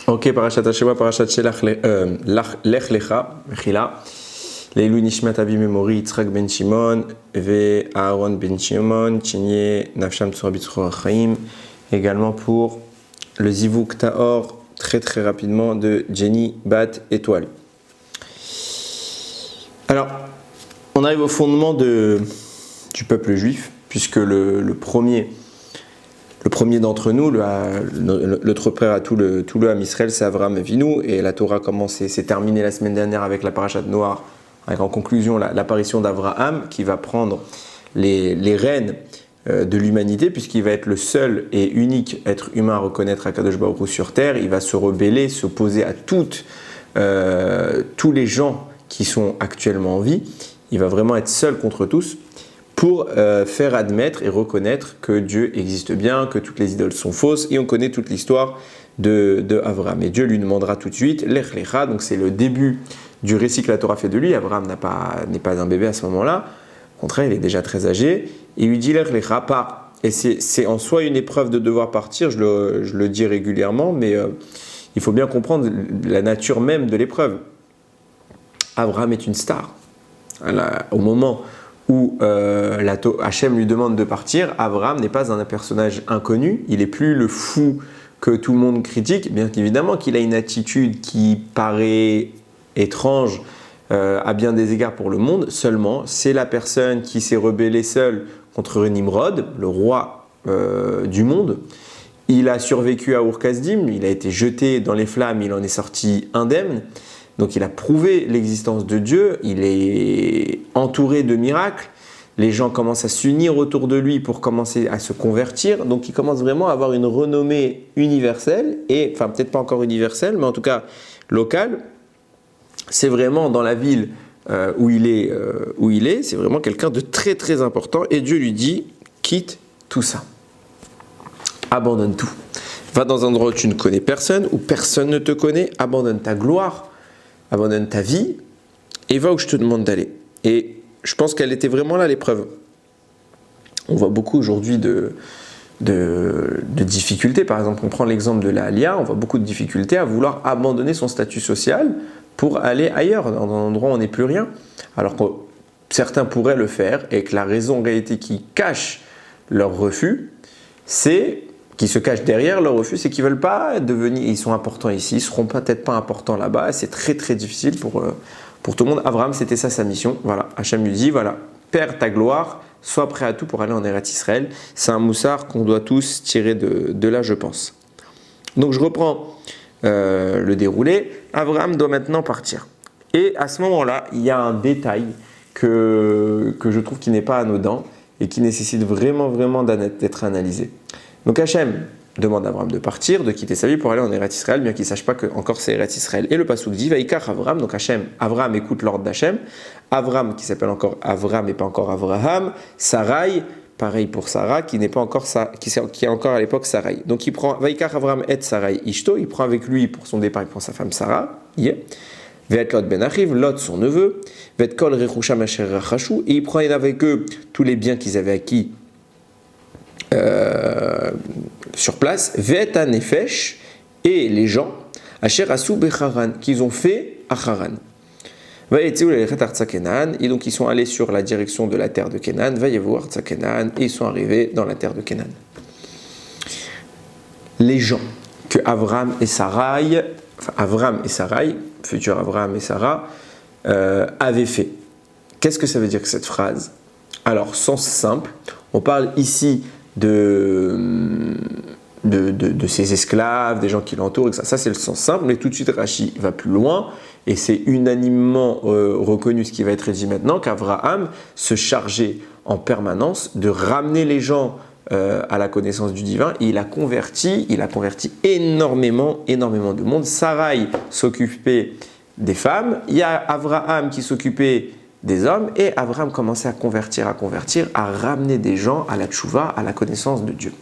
Ok, Parashat Hashemah, Parashat Lech Lecha, Mechila. Leilou Nishmat Avi Memori, Yitzhak ben Shimon, Ve Aaron ben Shimon, Tchénier, Nafsham Tzura Bitzchor Chaim. Également pour le Zivuk Tahor, très très rapidement, de Jenny Bat Étoile. Alors, on arrive au fondement du peuple juif, puisque le premier d'entre nous, notre frère à tout le Ham Israël, c'est Avraham Avinu, et la Torah s'est terminée la semaine dernière avec la Parashat Noach, avec en conclusion l'apparition d'Avraham, qui va prendre les rênes de l'humanité, puisqu'il va être le seul et unique être humain à reconnaître Akadosh Baruch Hu sur terre. Il va se rebeller, s'opposer à tous les gens qui sont actuellement en vie. Il va vraiment être seul contre tous, pour faire admettre et reconnaître que Dieu existe bien, que toutes les idoles sont fausses, et on connaît toute l'histoire de Avraham. Et Dieu lui demandera tout de suite, Lech Lecha, donc c'est le début du récit que la Torah fait de lui. Avraham n'est pas un bébé à ce moment-là, au contraire, il est déjà très âgé, et il lui dit Lech Lecha, pars. Et c'est en soi une épreuve de devoir partir, je le dis régulièrement, mais il faut bien comprendre la nature même de l'épreuve. Avraham est une star. Au moment où Hachem lui demande de partir, Avraham n'est pas un personnage inconnu, il n'est plus le fou que tout le monde critique, bien évidemment qu'il a une attitude qui paraît étrange à bien des égards pour le monde, seulement c'est la personne qui s'est rebellée seule contre Nimrod, le roi du monde. Il a survécu à Ur-Kasdim, il a été jeté dans les flammes, il en est sorti indemne. Donc il a prouvé l'existence de Dieu, il est entouré de miracles, les gens commencent à s'unir autour de lui pour commencer à se convertir, donc il commence vraiment à avoir une renommée universelle, et enfin peut-être pas encore universelle, mais en tout cas locale. C'est vraiment dans la ville où il est, c'est vraiment quelqu'un de très très important, et Dieu lui dit, quitte tout ça, abandonne tout, va dans un endroit où tu ne connais personne, où personne ne te connaît, abandonne ta gloire, abandonne ta vie et va où je te demande d'aller. Et je pense qu'elle était vraiment là l'épreuve. On voit beaucoup aujourd'hui de difficultés. Par exemple, on prend l'exemple de la Aliyah, on voit beaucoup de difficultés à vouloir abandonner son statut social pour aller ailleurs, dans un endroit où on n'est plus rien. Alors que certains pourraient le faire et que la raison en réalité qui cache leur refus, qui se cachent derrière leur refus, c'est qu'ils ne veulent pas devenir, ils sont importants ici, ils ne seront peut-être pas importants là-bas, c'est très très difficile pour tout le monde. Avraham, c'était ça sa mission, voilà, Hachem lui dit, voilà, perds ta gloire, sois prêt à tout pour aller en Eretz Israël. C'est un moussard qu'on doit tous tirer de là, je pense. Donc je reprends le déroulé, Avraham doit maintenant partir. Et à ce moment-là, il y a un détail que je trouve qui n'est pas anodin et qui nécessite vraiment d'être analysé. Donc Hachem demande à Avraham de partir, de quitter sa vie pour aller en Eretz Israël, bien qu'il ne sache pas que encore c'est Eretz Israël. Et le passouk dit Vaïkach Avraham, donc Avraham écoute l'ordre d'Hachem. Avraham, qui s'appelle encore Avraham et pas encore Avraham. Sarai, pareil pour Sarah, qui est encore à l'époque Sarai. Donc il prend Vaïkach Avraham et Sarai Ishto, il prend avec lui pour son départ, il prend sa femme Sarah. Ve'et Lot ben Achiv, Lot son neveu. Ve'et Kol Rechusham Asher Rachashu, et il prend avec eux tous les biens qu'ils avaient acquis sur place, Ve'et Nefesh, et les gens, Asher Asu Becharan, qu'ils ont fait à Haran. Et donc ils sont allés sur la direction de la terre de Canaan, et ils sont arrivés dans la terre de Canaan. Les gens que Avraham et Sarai, futur Avraham et Sarah, avaient fait. Qu'est-ce que ça veut dire que cette phrase? Alors, sens simple, on parle ici de ses esclaves, des gens qui l'entourent, ça c'est le sens simple, mais tout de suite Rashi va plus loin, et c'est unanimement reconnu ce qui va être dit maintenant, qu'Avraham se chargeait en permanence de ramener les gens à la connaissance du divin, et il a converti énormément de monde. Sarai s'occupait des femmes, il y a Avraham qui s'occupait des hommes, et Avraham commençait à convertir, à ramener des gens à la tchouva, à la connaissance de Dieu.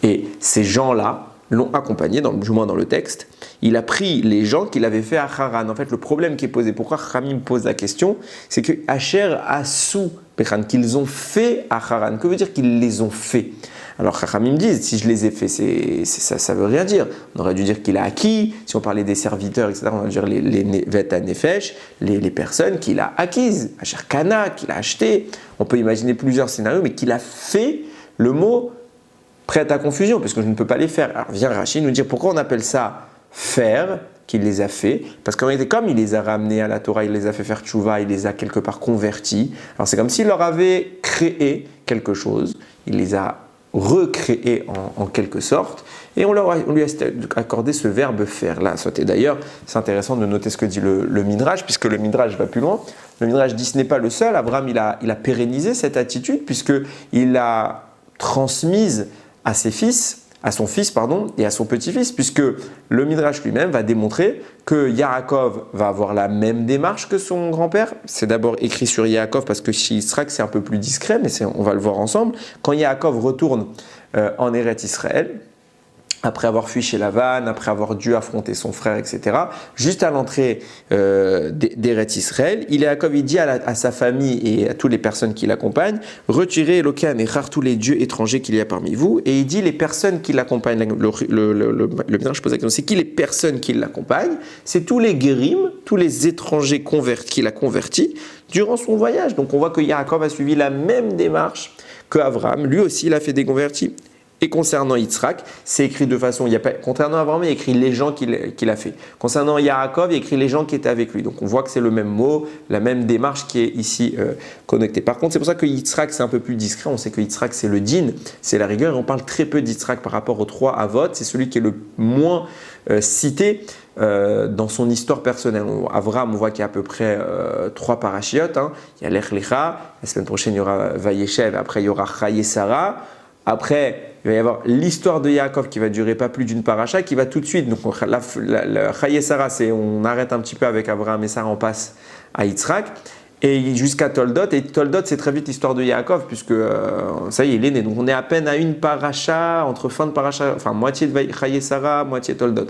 Et ces gens-là l'ont accompagné, du moins dans le texte. Il a pris les gens qu'il avait fait à Haran. En fait, le problème qui est posé, pourquoi Khamim pose la question, c'est que Asher Asu Bechan, qu'ils ont fait à Haran. Que veut dire qu'ils les ont fait? Alors Chachamim disent, si je les ai faits, ça veut rien dire. On aurait dû dire qu'il a acquis, si on parlait des serviteurs, etc., on aurait dû dire les Vet Nefesh, les personnes qu'il a acquises, Asher Kana, qu'il a acheté. On peut imaginer plusieurs scénarios, mais qu'il a fait, le mot prête à confusion, parce que je ne peux pas les faire. Alors vient Rashi nous dire pourquoi on appelle ça faire, qu'il les a fait, parce qu'en réalité, comme il les a ramenés à la Torah, il les a fait faire tchouva, il les a quelque part convertis. Alors c'est comme s'il leur avait créé quelque chose, il les a recréés en quelque sorte, et on lui a accordé ce verbe faire, là, sauter. D'ailleurs, c'est intéressant de noter ce que dit le Midrash, puisque le Midrash va plus loin. Le Midrash dit ce n'est pas le seul, Abraham il a pérennisé cette attitude, puisqu'il l'a transmise à ses fils, à son fils et à son petit-fils, puisque le Midrash lui-même va démontrer que Yaakov va avoir la même démarche que son grand-père. C'est d'abord écrit sur Yaakov parce que chez Yitzhak c'est un peu plus discret, mais on va le voir ensemble. Quand Yaakov retourne en Eretz Israël, après avoir fui chez Lavan, après avoir dû affronter son frère, etc., juste à l'entrée d'Eretz Israël, Yaakov dit à sa famille et à toutes les personnes qui l'accompagnent, retirez Elokan et rare tous les dieux étrangers qu'il y a parmi vous, et il dit les personnes qui l'accompagnent, le Midrash pose la question, c'est qui les personnes qui l'accompagnent? C'est tous les guérim, tous les étrangers qu'il a convertis durant son voyage. Donc on voit que Yaakov a suivi la même démarche que Abraham, lui aussi il a fait des convertis. Et concernant Yitzhak, c'est écrit de façon, concernant Abraham, il y a écrit les gens qu'il a fait. Concernant Yaakov, il y a écrit les gens qui étaient avec lui. Donc on voit que c'est le même mot, la même démarche qui est ici connectée. Par contre, c'est pour ça que Yitzhak, c'est un peu plus discret. On sait que Yitzhak, c'est le din, c'est la rigueur. Et on parle très peu d'Yitzhak par rapport aux 3 avot. C'est celui qui est le moins cité dans son histoire personnelle. Avraham, on voit qu'il y a à peu près 3 parachiotes. Il y a l'Ech Lecha, la semaine prochaine il y aura Vayeshev, après il y aura Chaye Sarah. Après, il va y avoir l'histoire de Yaakov qui va durer pas plus d'une paracha, qui va tout de suite. Donc, la Chaye Sarah, on arrête un petit peu avec Abraham et Sarah, on passe à Yitzhak. Et jusqu'à Toldot. Et Toldot, c'est très vite l'histoire de Yaakov, puisque ça y est, il est né. Donc, on est à peine à une paracha, entre fin de paracha, enfin, moitié de Chaye Sarah, moitié Toldot.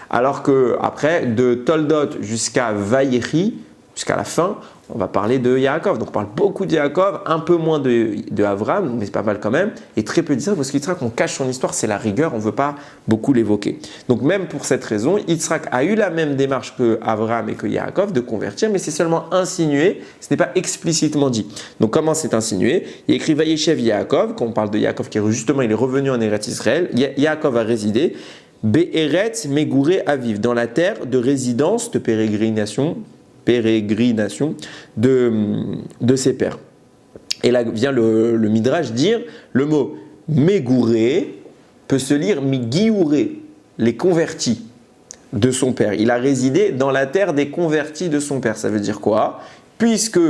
Alors que, après, de Toldot jusqu'à Vayechi, jusqu'à la fin, on va parler de Yaakov. Donc on parle beaucoup de Yaakov, un peu moins de Avraham, mais c'est pas mal quand même, et très peu d'Yitzhak, parce qu'Yitzhak, on cache son histoire, c'est la rigueur, on ne veut pas beaucoup l'évoquer. Donc même pour cette raison, Yitzhak a eu la même démarche que Avraham et que Yaakov de convertir, mais c'est seulement insinué, ce n'est pas explicitement dit. Donc comment c'est insinué? Il écrit Vayeshev Yaakov, quand on parle de Yaakov, qui justement il est revenu en Eretz Israël, Yaakov a résidé, Be'eretz Megouré Aviv, dans la terre de résidence, de pérégrination de ses pères. Et là vient le Midrash dire le mot Megouré peut se lire Migiouré, les convertis de son père. Il a résidé dans la terre des convertis de son père. Ça veut dire quoi? Puisque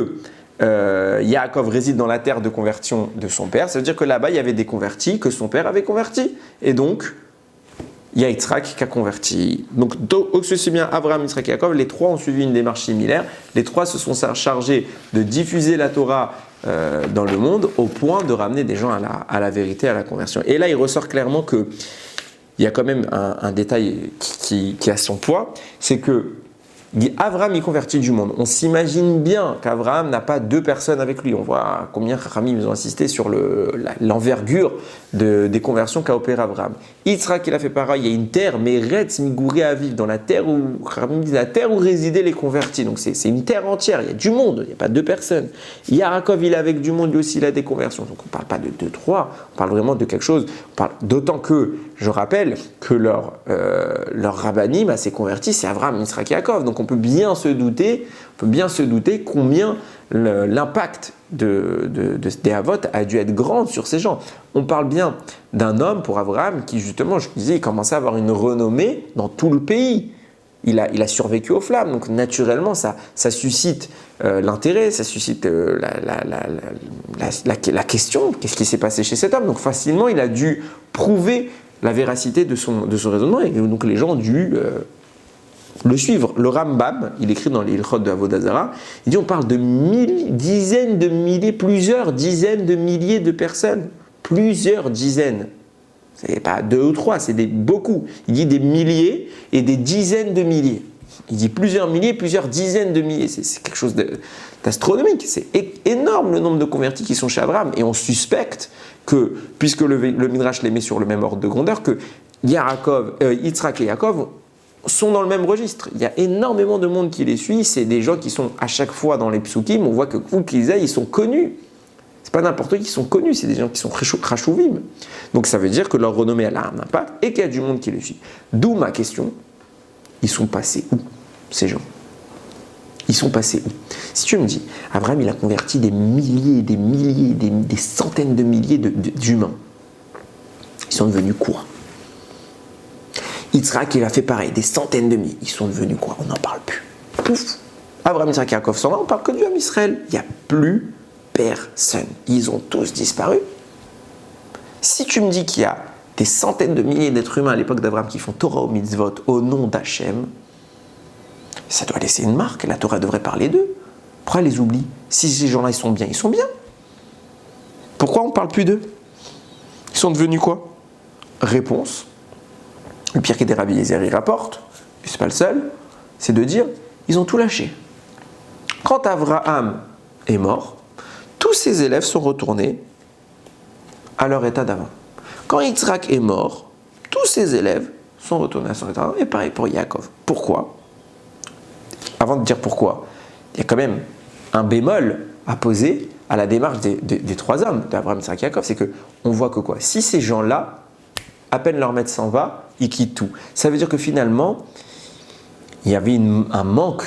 Yaakov réside dans la terre de conversion de son père, ça veut dire que là-bas il y avait des convertis que son père avait convertis. Et donc il y a Yitzhak qui a converti. Donc, aussi bien Abraham, Yitzhak et Yaakov, les 3 ont suivi une démarche similaire. Les 3 se sont chargés de diffuser la Torah dans le monde au point de ramener des gens à la vérité, à la conversion. Et là, il ressort clairement qu'il y a quand même un détail qui a son poids, c'est que Abraham, il convertit du monde. On s'imagine bien qu'Abraham n'a pas 2 personnes avec lui. On voit combien Chachamim ils ont insisté sur l'envergure des conversions qu'a opéré Abraham. Yitzhak, il a fait pareil. Il y a une terre, Meretz Migouré Aviv, dans la terre où Chachamim dit la terre où résidaient les convertis. Donc c'est une terre entière. Il y a du monde. Il n'y a pas 2 personnes. Yaakov, il est avec du monde. Lui aussi, il a des conversions. Donc on ne parle pas de 2-3. On parle vraiment de quelque chose. D'autant que je rappelle que leur rabbanim s'est converti, c'est Abraham, Yitzhak et Yaakov. Donc on peut bien se douter combien l'impact des Havot a dû être grand sur ces gens. On parle bien d'un homme pour Abraham qui justement, je disais, il commençait à avoir une renommée dans tout le pays. Il a survécu aux flammes, donc naturellement ça suscite l'intérêt, ça suscite la question, qu'est-ce qui s'est passé chez cet homme? Donc facilement il a dû prouver la véracité de son raisonnement, et donc les gens ont dû le suivre. Le Rambam, il écrit dans l'Ilchot de Avodah Zarah, il dit on parle de dizaines de milliers, plusieurs dizaines de milliers de personnes, plusieurs dizaines. C'est pas 2 ou 3, c'est beaucoup. Il dit des milliers et des dizaines de milliers. Il dit plusieurs milliers, plusieurs dizaines de milliers. C'est quelque chose d'astronomique. C'est énorme le nombre de convertis qui sont chez Abraham. Et on suspecte que, puisque le Midrash les met sur le même ordre de grandeur, que Yitzhak et Yaakov sont dans le même registre. Il y a énormément de monde qui les suit. C'est des gens qui sont à chaque fois dans les psukim. On voit que où qu'ils aillent, ils sont connus. C'est pas n'importe qui sont connus, c'est des gens qui sont Khashouvim. Donc ça veut dire que leur renommée elle a un impact et qu'il y a du monde qui les suit. D'où ma question, ils sont passés où ces gens? Ils sont passés où? Si tu me dis, Abraham il a converti des milliers, des centaines de milliers d'humains. Ils sont devenus quoi? Yitzhak il a fait pareil, des centaines de milliers. Ils sont devenus quoi? On n'en parle plus. Pouf. Abraham, Yitzhak, Yaakov s'en va, on parle que du Ham Israël. Il n'y a plus personne. Ils ont tous disparu. Si tu me dis qu'il y a des centaines de milliers d'êtres humains à l'époque d'Abraham qui font Torah ou mitzvot au nom d'Hachem, ça doit laisser une marque. La Torah devrait parler d'eux. Pourquoi elle les oublie? Si ces gens-là, ils sont bien, ils sont bien. Pourquoi on ne parle plus d'eux? Ils sont devenus quoi? Réponse. Le pire qui des Rabbi Eliezer, il rapporte, et c'est pas le seul, c'est de dire, ils ont tout lâché. Quand Abraham est mort, tous ses élèves sont retournés à leur état d'avant. Quand Yitzhak est mort, tous ses élèves sont retournés à son état d'avant. Et pareil pour Yaakov. Pourquoi? Avant de dire pourquoi, il y a quand même un bémol à poser à la démarche des trois hommes, d'Abraham, Yitzhak et Yaakov. C'est qu'on voit que quoi? Si ces gens-là, à peine leur maître s'en va, ils quittent tout. Ça veut dire que finalement, il y avait un manque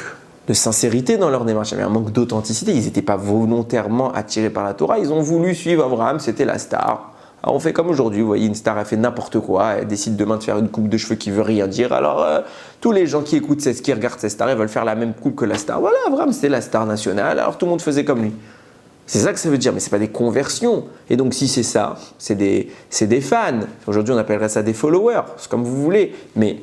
de sincérité dans leur démarche, il y avait un manque d'authenticité, ils n'étaient pas volontairement attirés par la Torah, ils ont voulu suivre Abraham, c'était la star. Alors on fait comme aujourd'hui, vous voyez, une star, elle fait n'importe quoi, elle décide demain de faire une coupe de cheveux qui veut rien dire, alors tous les gens qui écoutent, qui regardent cette star, ils veulent faire la même coupe que la star. Voilà, Abraham c'était la star nationale, alors tout le monde faisait comme lui. C'est ça que ça veut dire, mais ce n'est pas des conversions. Et donc si c'est ça, c'est des fans. Aujourd'hui on appellerait ça des followers, c'est comme vous voulez, mais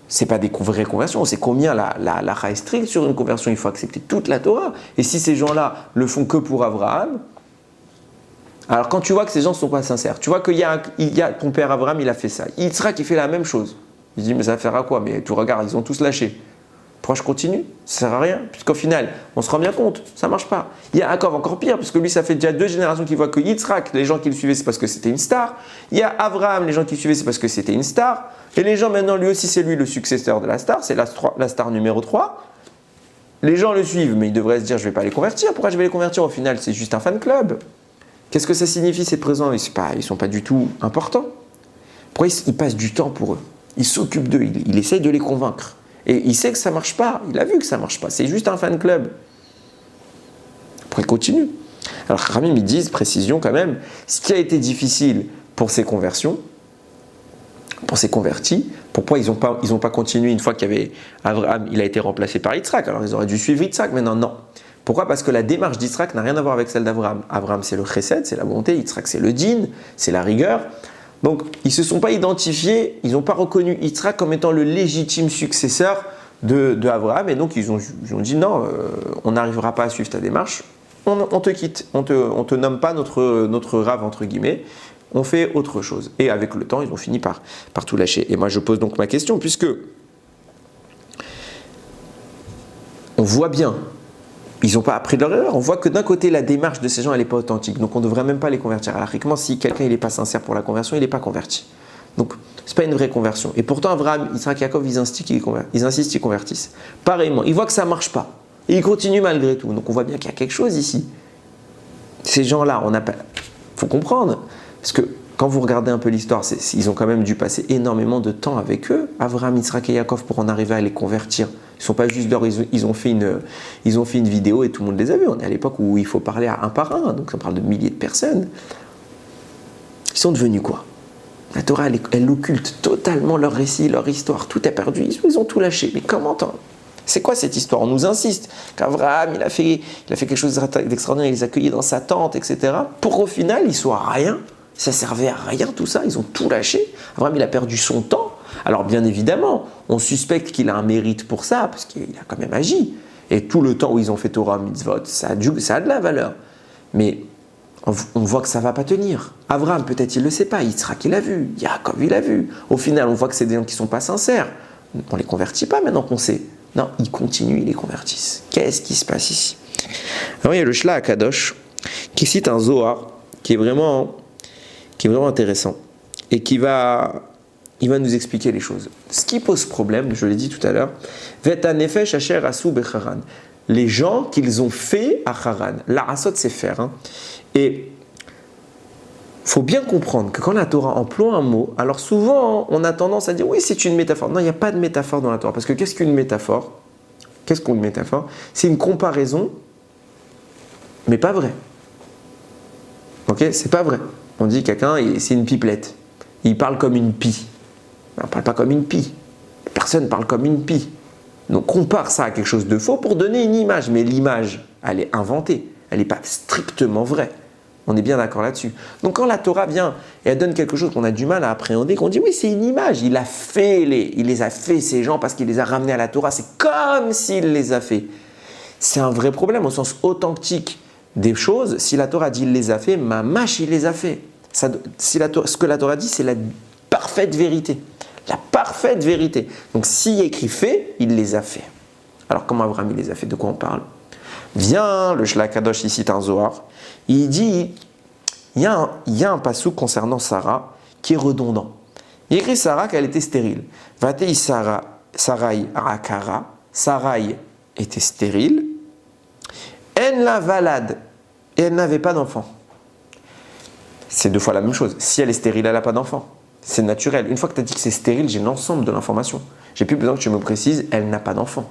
c'est pas des vraies conversions, c'est combien la lacha est stricte sur une conversion, il faut accepter toute la Torah. Et si ces gens-là le font que pour Abraham, alors quand tu vois que ces gens ne sont pas sincères, tu vois qu'il y a ton père Abraham, il a fait ça, Yitzhak il fait la même chose. Il dit mais ça va faire à quoi? Mais tu regardes, ils ont tous lâché. Pourquoi je continue? Ça sert à rien, puisqu'au final, on se rend bien compte, ça marche pas. Il y a Yaakov encore pire, puisque lui, ça fait déjà 2 générations qu'il voit que Yitzhak, les gens qui le suivaient, c'est parce que c'était une star. Il y a Abraham, les gens qui le suivaient, c'est parce que c'était une star. Et les gens, maintenant, lui aussi, c'est lui le successeur de la star, c'est la star numéro 3. Les gens le suivent, mais ils devraient se dire, je ne vais pas les convertir. Pourquoi je vais les convertir? Au final, c'est juste un fan club. Qu'est-ce que ça signifie, ces présents? Ils ne sont pas du tout importants. Pourquoi ils passent du temps pour eux? Il s'occupe d'eux, il essaye de les convaincre. Et il sait que ça ne marche pas, il a vu que ça ne marche pas, c'est juste un fan club. Pourquoi il continue? Alors Khamim, ils disent, précision quand même, ce qui a été difficile pour ces conversions, pour ces convertis, pourquoi ils n'ont pas continué une fois qu'il y avait Abraham, il a été remplacé par Yitzhak, alors ils auraient dû suivre Yitzhak, mais non. Pourquoi? Parce que la démarche d'Yitzhak n'a rien à voir avec celle d'Abraham. Abraham c'est le chesed, c'est la bonté, Yitzhak c'est le din, c'est la rigueur. Donc, ils ne se sont pas identifiés, ils n'ont pas reconnu Yitzhak comme étant le légitime successeur de Abraham. Et donc, ils ont dit non, on n'arrivera pas à suivre ta démarche, on te quitte, on te nomme pas notre rave, entre guillemets, on fait autre chose. Et avec le temps, ils ont fini par tout lâcher. Et moi, je pose donc ma question, puisque on voit bien, ils n'ont pas appris de leur erreur. On voit que d'un côté, la démarche de ces gens, elle n'est pas authentique. Donc, on ne devrait même pas les convertir. Alors, si quelqu'un n'est pas sincère pour la conversion, il n'est pas converti. Donc, ce n'est pas une vraie conversion. Et pourtant, Abraham, Yitzhak, Yaakov, ils insistent, ils convertissent. Pareillement, ils voient que ça ne marche pas. Et ils continuent malgré tout. Donc, on voit bien qu'il y a quelque chose ici. Ces gens-là, faut comprendre. Parce que quand vous regardez un peu l'histoire, ils ont quand même dû passer énormément de temps avec eux, Abraham, Yitzhak et Yaakov, pour en arriver à les convertir. Ils ne sont pas juste ils ont fait une vidéo et tout le monde les a vus. On est à l'époque où il faut parler à un par un, donc on parle de milliers de personnes. Ils sont devenus quoi? La Torah, elle occulte totalement leur récit, leur histoire. Tout est perdu, ils ont tout lâché. Mais comment c'est quoi cette histoire? On nous insiste qu'Abraham, il a fait quelque chose d'extraordinaire, il les a accueillis dans sa tente, etc. Pour qu'au final, ils soient rien. Ça servait à rien tout ça, ils ont tout lâché. Abraham, il a perdu son temps. Alors bien évidemment, on suspecte qu'il a un mérite pour ça, parce qu'il a quand même agi. Et tout le temps où ils ont fait Torah, mitzvot, ça a de la valeur. Mais on voit que ça ne va pas tenir. Abraham, peut-être il ne le sait pas, Yitzhak il l'a vu, Yaakov il l'a vu. Au final, on voit que c'est des gens qui ne sont pas sincères. On ne les convertit pas maintenant qu'on sait. Non, ils continuent, ils les convertissent. Qu'est-ce qui se passe ici? Alors il y a le Shla Akadosh qui cite un Zohar qui est vraiment intéressant et il va nous expliquer les choses. Ce qui pose problème, je l'ai dit tout à l'heure, Veta Nefesh Asher Asu Becharan. Les gens qu'ils ont fait à Haran. La Asot, c'est faire. Hein. Et il faut bien comprendre que quand la Torah emploie un mot, alors souvent on a tendance à dire oui, c'est une métaphore. Non, il n'y a pas de métaphore dans la Torah. Parce que qu'est-ce qu'une métaphore? Qu'est-ce qu'une métaphore? C'est une comparaison, mais pas vraie. Ok? C'est pas vrai. On dit quelqu'un, c'est une pipelette. Il parle comme une pie. On ne parle pas comme une pie. Personne ne parle comme une pie. Donc compare ça à quelque chose de faux pour donner une image. Mais l'image, elle est inventée. Elle n'est pas strictement vraie. On est bien d'accord là-dessus. Donc quand la Torah vient et elle donne quelque chose qu'on a du mal à appréhender, qu'on dit oui, c'est une image. Il les a fait ces gens parce qu'il les a ramenés à la Torah. C'est comme s'il les a fait. C'est un vrai problème au sens authentique des choses. Si la Torah dit il les a fait, mamash, il les a fait. Ce que la Torah dit, c'est la parfaite vérité. La parfaite vérité. Donc s'il est écrit fait, il les a fait. Alors comment Abraham il les a fait? De quoi on parle? Vient le Shla Kadosh ici, un Zohar. Il dit, il y a un passouk concernant Sarah qui est redondant. Il écrit Sarah qu'elle était stérile. Vatei Sarai Akara. Sarai était stérile. En la valade. Et elle n'avait pas d'enfant. C'est deux fois la même chose. Si elle est stérile, elle n'a pas d'enfant. C'est naturel. Une fois que tu as dit que c'est stérile, j'ai l'ensemble de l'information. J'ai plus besoin que tu me précises, elle n'a pas d'enfant.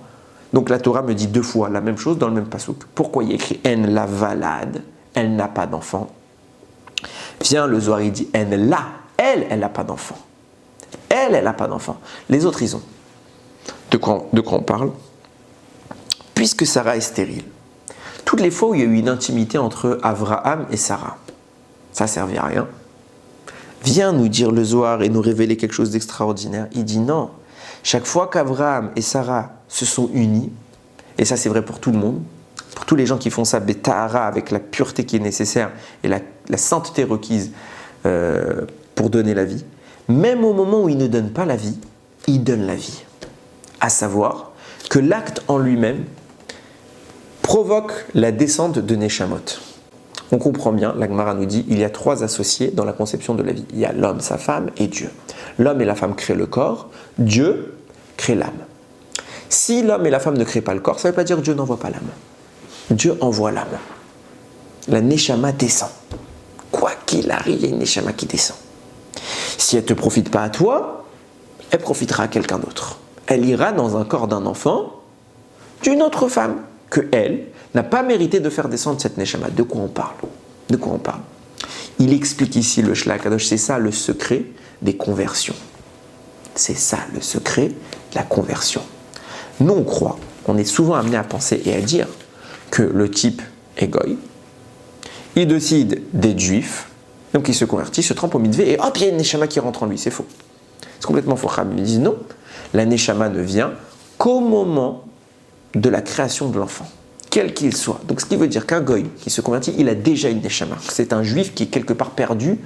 Donc la Torah me dit deux fois la même chose dans le même passouk. Pourquoi il y a écrit En la valade, elle n'a pas d'enfant? Vient le Zohar, il dit En la, elle n'a pas d'enfant. Elle n'a pas d'enfant. Les autres, ils ont. De quoi on parle? Puisque Sarah est stérile. Toutes les fois où il y a eu une intimité entre Abraham et Sarah, ça ne servait à rien. Vient nous dire le Zohar et nous révéler quelque chose d'extraordinaire. Il dit non. Chaque fois qu'Abraham et Sarah se sont unis, et ça c'est vrai pour tout le monde, pour tous les gens qui font ça, Betahara, avec la pureté qui est nécessaire et la sainteté requise pour donner la vie, même au moment où il ne donne pas la vie, il donne la vie. À savoir que l'acte en lui-même provoque la descente de Neshamot. On comprend bien, la Gemara nous dit, il y a trois associés dans la conception de la vie. Il y a l'homme, sa femme et Dieu. L'homme et la femme créent le corps, Dieu crée l'âme. Si l'homme et la femme ne créent pas le corps, ça ne veut pas dire que Dieu n'envoie pas l'âme. Dieu envoie l'âme. La Neshama descend. Quoi qu'il arrive, il y a une Neshama qui descend. Si elle ne te profite pas à toi, elle profitera à quelqu'un d'autre. Elle ira dans un corps d'un enfant, d'une autre femme, que elle n'a pas mérité de faire descendre cette Neshama. De quoi on parle? De quoi on parle? Il explique ici le Shla Kadosh, c'est ça le secret des conversions. C'est ça le secret de la conversion. Nous on croit, on est souvent amené à penser et à dire que le type est goy, il décide d'être juif, donc il se convertit, se trempe au mikvé et hop, il y a une Neshama qui rentre en lui, c'est faux. C'est complètement faux. Ils disent non, la Neshama ne vient qu'au moment de la création de l'enfant, quel qu'il soit. Donc ce qui veut dire qu'un goy qui se convertit, il a déjà une neshama. C'est un juif qui est quelque part perdu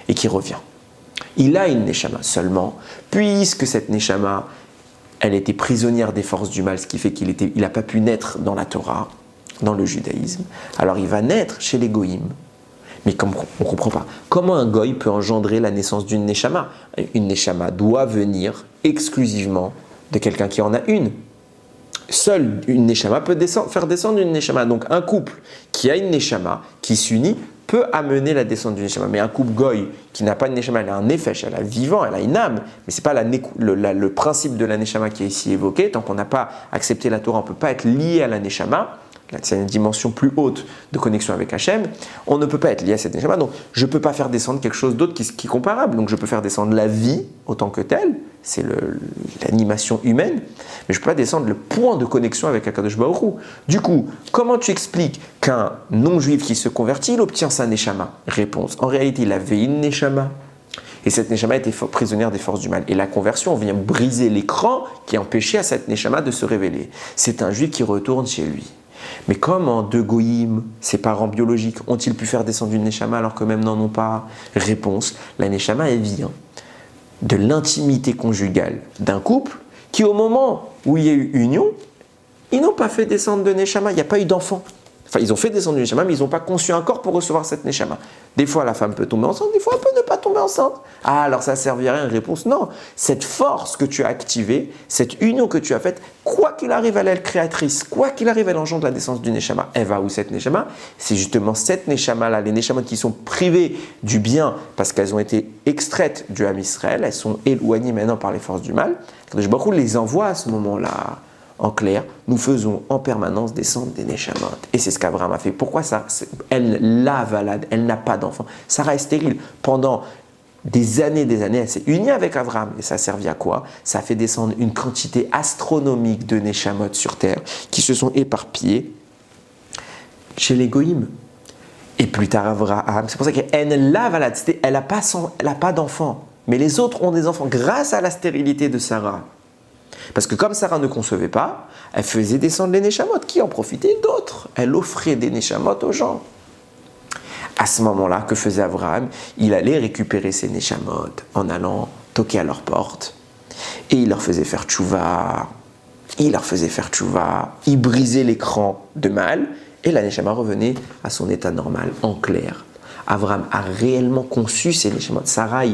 et qui revient. Il a une neshama seulement, puisque cette neshama, elle était prisonnière des forces du mal, ce qui fait qu'il n'a pas pu naître dans la Torah, dans le judaïsme. Alors il va naître chez les goïms. Mais comme on ne comprend pas, comment un goy peut engendrer la naissance d'une neshama? Une neshama doit venir exclusivement de quelqu'un qui en a une. Seule une neshama peut faire descendre une neshama. Donc un couple qui a une neshama, qui s'unit, peut amener la descente d'une neshama. Mais un couple goy qui n'a pas une neshama, elle a un nefesh, elle a vivant, elle a une âme. Mais ce n'est pas le principe de la neshama qui est ici évoqué. Tant qu'on n'a pas accepté la Torah, on ne peut pas être lié à la neshama. C'est une dimension plus haute de connexion avec Hachem. On ne peut pas être lié à cette neshama. Donc je ne peux pas faire descendre quelque chose d'autre qui est comparable. Donc je peux faire descendre la vie autant que telle. C'est l'animation humaine. Mais je ne peux pas descendre le point de connexion avec Akadosh Baruch Hu. Du coup, comment tu expliques qu'un non-juif qui se convertit, il obtient sa neshama? Réponse. En réalité, il avait une neshama. Et cette neshama était prisonnière des forces du mal. Et la conversion vient briser l'écran qui empêchait à cette neshama de se révéler. C'est un juif qui retourne chez lui. Mais comment deux goïms, ses parents biologiques, ont-ils pu faire descendre une neshama alors qu'eux-mêmes n'en ont pas? Réponse, la neshama, elle vient de l'intimité conjugale d'un couple qui au moment où il y a eu union, ils n'ont pas fait descendre de Neshama, il n'y a pas eu d'enfant. Enfin, ils ont fait descendre du Neshama, mais ils n'ont pas conçu un corps pour recevoir cette Neshama. Des fois, la femme peut tomber enceinte, des fois, elle peut ne pas tomber enceinte. Ah, alors ça servirait à une réponse? Non. Cette force que tu as activée, cette union que tu as faite, quoi qu'il arrive, elle est créatrice. Quoi qu'il arrive, elle engendre la naissance du Neshama. Elle va où cette Neshama? C'est justement cette Neshama-là, les Neshamot qui sont privées du bien parce qu'elles ont été extraites du Ham Israël, elles sont éloignées maintenant par les forces du mal. Akadosh Baruch Hu les envoie à ce moment-là. En clair, nous faisons en permanence descendre des Neshamot. Et c'est ce qu'Abraham a fait. Pourquoi ça? Elle la valade, elle n'a pas d'enfant. Sarah est stérile. Pendant des années, elle s'est unie avec Abraham. Et ça a servi à quoi? Ça a fait descendre une quantité astronomique de Neshamot sur terre qui se sont éparpillés chez les Goïm. Et plus tard, Abraham, c'est pour ça qu'elle la valade. Elle n'a pas d'enfant. Mais les autres ont des enfants grâce à la stérilité de Sarah. Parce que comme Sarah ne concevait pas, elle faisait descendre les Neshamot. Qui en profitait? D'autres. Elle offrait des Neshamot aux gens. À ce moment-là, que faisait Abraham? Il allait récupérer ces Neshamot en allant toquer à leur porte. Et il leur faisait faire tchouva. Il brisait l'écran de mal. Et la Neshama revenait à son état normal, en clair. Abraham a réellement conçu ces Neshamot. Sarah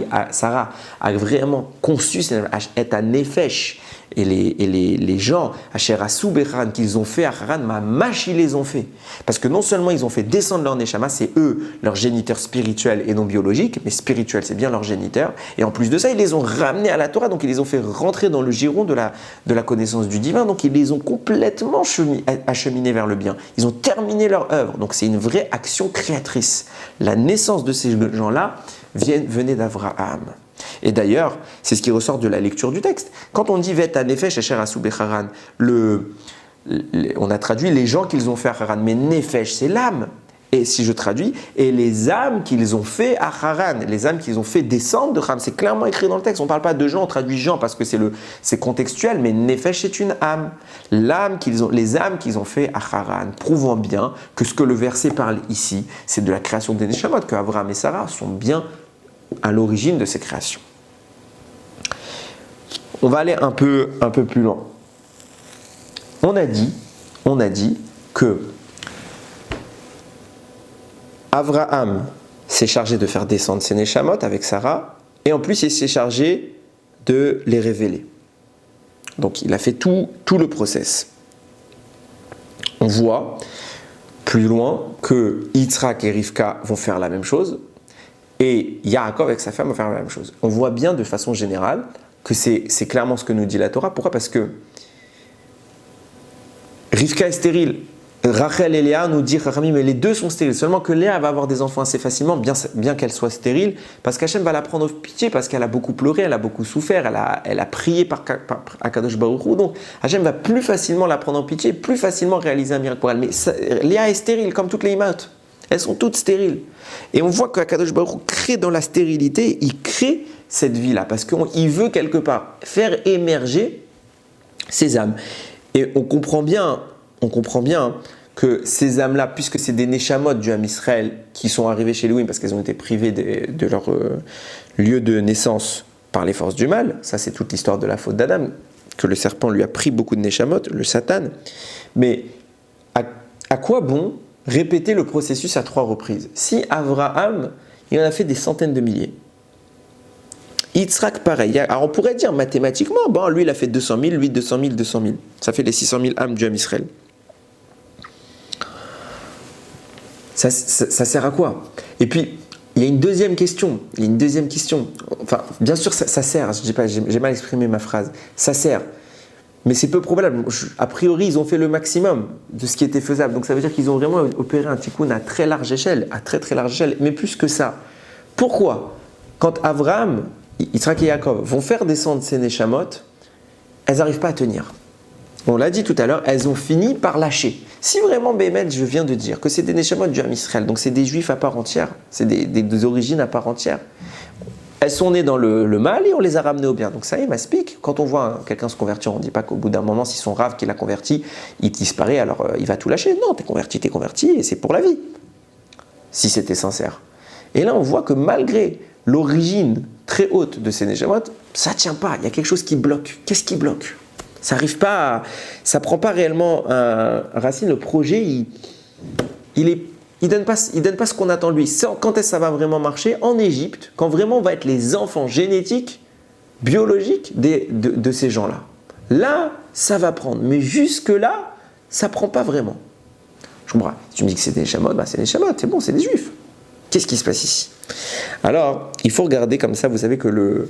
a vraiment conçu ces Neshamot. est un nefesh. Et les gens, Asher Asou Becharan, qu'ils ont fait à Haran, Mamash, ils les ont fait. Parce que non seulement ils ont fait descendre leur Neshama, c'est eux, leurs géniteurs spirituels et non biologiques, mais spirituels, c'est bien leurs géniteurs. Et en plus de ça, ils les ont ramenés à la Torah, donc ils les ont fait rentrer dans le giron de la connaissance du divin, donc ils les ont complètement acheminés vers le bien. Ils ont terminé leur œuvre, donc c'est une vraie action créatrice. La naissance de ces gens-là venait d'Avraham. Et d'ailleurs, c'est ce qui ressort de la lecture du texte. Quand on dit « Vet ha-nefesh asher asou becharan », on a traduit les gens qu'ils ont fait à Haran, mais nefesh, c'est l'âme. Et si je traduis, et les âmes qu'ils ont fait à Haran, les âmes qu'ils ont fait descendre de Haran, c'est clairement écrit dans le texte. On ne parle pas de gens, on traduit gens parce que c'est contextuel, mais nefesh, c'est une âme. Les âmes qu'ils ont fait à Haran, prouvant bien que ce que le verset parle ici, c'est de la création des Neshamot, que Abraham et Sarah sont bien à l'origine de ces créations. On va aller un peu plus loin. On a dit que Abraham s'est chargé de faire descendre ses Neshamot avec Sarah, et en plus il s'est chargé de les révéler. Donc il a fait tout le process. On voit plus loin que Yitzhak et Rivka vont faire la même chose, et Yaakov avec sa femme vont faire la même chose. On voit bien de façon générale que c'est clairement ce que nous dit la Torah. Pourquoi? Parce que Rivka est stérile. Rachel et Léa nous disent mais les deux sont stériles. Seulement que Léa va avoir des enfants assez facilement, bien qu'elle soit stérile, parce qu'Hachem va la prendre au pitié, parce qu'elle a beaucoup pleuré, elle a beaucoup souffert, elle a prié par Akadosh Baruch Hu. Donc Hachem va plus facilement la prendre en pitié, plus facilement réaliser un miracle pour elle. Mais Léa est stérile, comme toutes les imates. Elles sont toutes stériles. Et on voit qu'Akadosh Baruch Hu crée dans la stérilité, il crée cette vie-là, parce qu'il veut quelque part faire émerger ces âmes. Et on comprend bien que ces âmes-là, puisque c'est des Neshamot du Ham Israël qui sont arrivées chez Elohim parce qu'elles ont été privées de leur lieu de naissance par les forces du mal, ça c'est toute l'histoire de la faute d'Adam, que le serpent lui a pris beaucoup de Neshamot, le Satan. Mais à quoi bon répéter le processus à 3 reprises? Si Abraham, il en a fait des centaines de milliers. Yitzhak, pareil. Alors on pourrait dire mathématiquement, bon, lui il a fait 200 000, lui 200 000, 200 000. Ça fait les 600 000 âmes du Ham Israël. Ça sert à quoi? Et puis, il y a une deuxième question. Enfin, bien sûr, ça sert. Je dis pas, j'ai mal exprimé ma phrase. Ça sert. Mais c'est peu probable. A priori, ils ont fait le maximum de ce qui était faisable. Donc ça veut dire qu'ils ont vraiment opéré un tikkun à très large échelle, mais plus que ça. Pourquoi? Quand Abraham, Yitzhak et Yaakov vont faire descendre ces Neshamot, elles n'arrivent pas à tenir. On l'a dit tout à l'heure, elles ont fini par lâcher. Si vraiment, Bémet, je viens de dire que c'est des Neshamot du Ham Israël, donc c'est des Juifs à part entière, c'est des origines à part entière, elles sont nées dans le mal et on les a ramenées au bien. Donc ça y est, m'explique. Quand on voit quelqu'un se convertir, on ne dit pas qu'au bout d'un moment, si son rave qui l'a converti, il disparaît, alors il va tout lâcher. Non, t'es converti et c'est pour la vie. Si c'était sincère. Et là, on voit que malgré l'origine très haute de ces Neshamot, ça ne tient pas. Il y a quelque chose qui bloque. Qu'est-ce qui bloque? Ça arrive pas, ça prend pas réellement racine. Le projet, il donne pas ce qu'on attend de lui. Quand est-ce que ça va vraiment marcher? En Égypte, quand vraiment on va être les enfants génétiques, biologiques de ces gens-là. Là, ça va prendre. Mais jusque-là, ça prend pas vraiment. Je comprends. Si tu me dis que c'est des Neshamot, c'est des Neshamot, c'est bon, c'est des Juifs. Qu'est-ce qui se passe ici? Alors, il faut regarder comme ça, vous savez que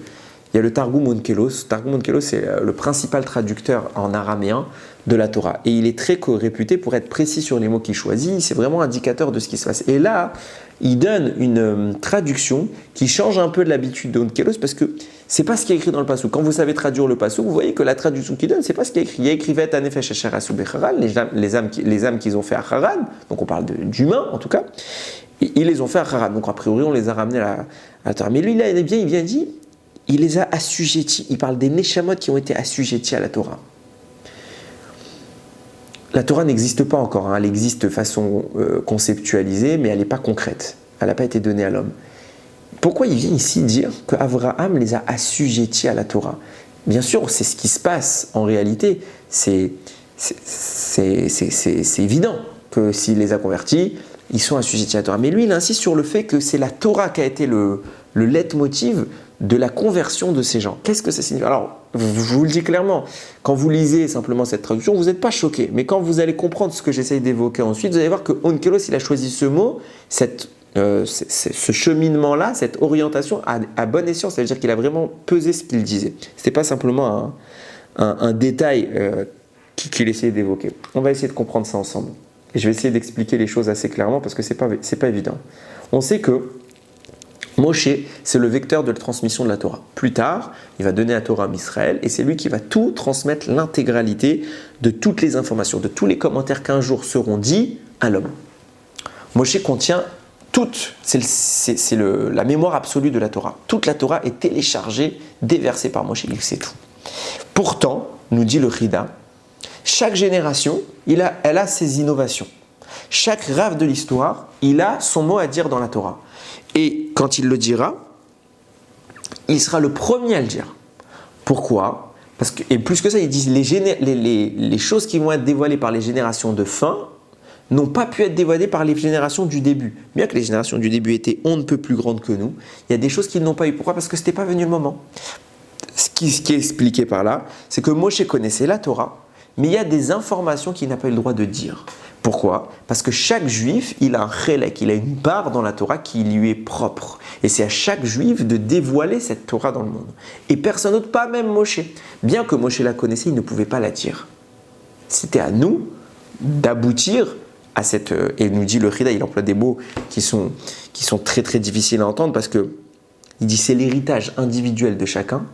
il y a le Targum Onkelos. Targum Onkelos, c'est le principal traducteur en araméen de la Torah. Et il est très réputé pour être précis sur les mots qu'il choisit. C'est vraiment indicateur de ce qui se passe. Et là, il donne une traduction qui change un peu de l'habitude de Onkelos parce que c'est pas ce qui est écrit dans le passouk. Quand vous savez traduire le passouk, vous voyez que la traduction qu'il donne, c'est pas ce qui est écrit. Il y a écrit Vet Anefesh Asher Asu Becharan, les âmes qu'ils ont fait à Haran. Donc on parle d'humains en tout cas. Et ils les ont fait à Haran. Donc a priori, on les a ramenés à la Torah. Mais lui, là, il vient dire, il les a assujettis. Il parle des Neshamot qui ont été assujettis à la Torah. La Torah n'existe pas encore. Elle existe de façon conceptualisée, mais elle n'est pas concrète. Elle n'a pas été donnée à l'homme. Pourquoi il vient ici dire qu'Abraham les a assujettis à la Torah? Bien sûr, c'est ce qui se passe en réalité. C'est évident que s'il les a convertis, ils sont assujettis à la Torah. Mais lui, il insiste sur le fait que c'est la Torah qui a été le leitmotiv de la conversion de ces gens. Qu'est-ce que ça signifie? Alors, je vous le dis clairement, quand vous lisez simplement cette traduction, vous n'êtes pas choqué. Mais quand vous allez comprendre ce que j'essaye d'évoquer ensuite, vous allez voir que Onkelos, il a choisi ce mot, ce cheminement-là, cette orientation à bon escient. C'est-à-dire qu'il a vraiment pesé ce qu'il disait. Ce n'était pas simplement un détail qu'il essayait d'évoquer. On va essayer de comprendre ça ensemble. Et je vais essayer d'expliquer les choses assez clairement parce que ce n'est pas évident. On sait que Moshe, c'est le vecteur de la transmission de la Torah. Plus tard, il va donner la Torah à Israël et c'est lui qui va tout transmettre, l'intégralité de toutes les informations, de tous les commentaires qu'un jour seront dits à l'homme. Moshe contient toute, c'est la mémoire absolue de la Torah. Toute la Torah est téléchargée, déversée par Moshe, il sait tout. Pourtant, nous dit le Chida, chaque génération, elle a ses innovations. Chaque rave de l'histoire, il a son mot à dire dans la Torah. Et quand il le dira, il sera le premier à le dire. Pourquoi? Parce que, et plus que ça, ils disent les choses qui vont être dévoilées par les générations de fin n'ont pas pu être dévoilées par les générations du début. Bien que les générations du début étaient on ne peut plus grandes que nous, il y a des choses qu'ils n'ont pas eu. Pourquoi? Parce que ce n'était pas venu le moment. Ce qui est expliqué par là, c'est que Moshe connaissait la Torah, mais il y a des informations qu'il n'a pas eu le droit de dire. Pourquoi? Parce que chaque juif, il a un chélek, il a une part dans la Torah qui lui est propre. Et c'est à chaque juif de dévoiler cette Torah dans le monde. Et personne d'autre, pas même Moshe. Bien que Moshe la connaissait, il ne pouvait pas la dire. C'était à nous d'aboutir à cette... Et il nous dit le Chida, il emploie des mots qui sont très très difficiles à entendre parce que il dit c'est l'héritage individuel de chacun.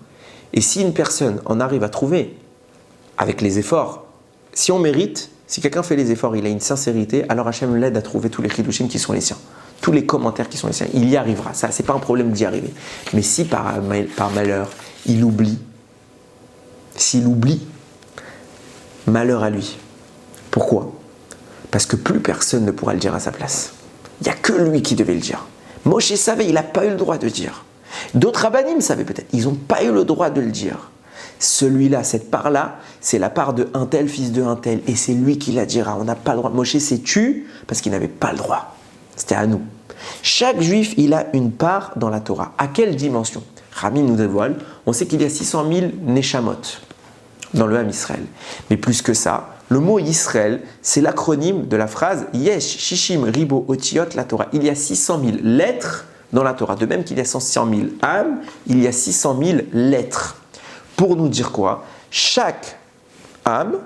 Et si une personne en arrive à trouver, avec les efforts, si on mérite, si quelqu'un fait les efforts, il a une sincérité, alors Hachem l'aide à trouver tous les chidushim qui sont les siens, tous les commentaires qui sont les siens. Il y arrivera, ça c'est pas un problème d'y arriver. Mais si par malheur, il oublie, s'il oublie, malheur à lui. Pourquoi? Parce que plus personne ne pourra le dire à sa place. Il n'y a que lui qui devait le dire. Moshe savait, il n'a pas eu le droit de dire. D'autres rabbinim savaient peut-être, ils n'ont pas eu le droit de le dire. Celui-là, cette part-là, c'est la part de un tel, fils de un tel, et c'est lui qui la dira. On n'a pas le droit. Moshe s'est tu parce qu'il n'avait pas le droit. C'était à nous. Chaque juif, il a une part dans la Torah. À quelle dimension? Rami nous dévoile, on sait qu'il y a 600 000 Neshamot dans le Ham Israël. Mais plus que ça, le mot Israël, c'est l'acronyme de la phrase Yesh Shishim Ribo Otiot la Torah. Il y a 600 000 lettres dans la Torah. De même qu'il y a 100 000 âmes, il y a 600 000 lettres. Pour nous dire quoi? Chaque âme,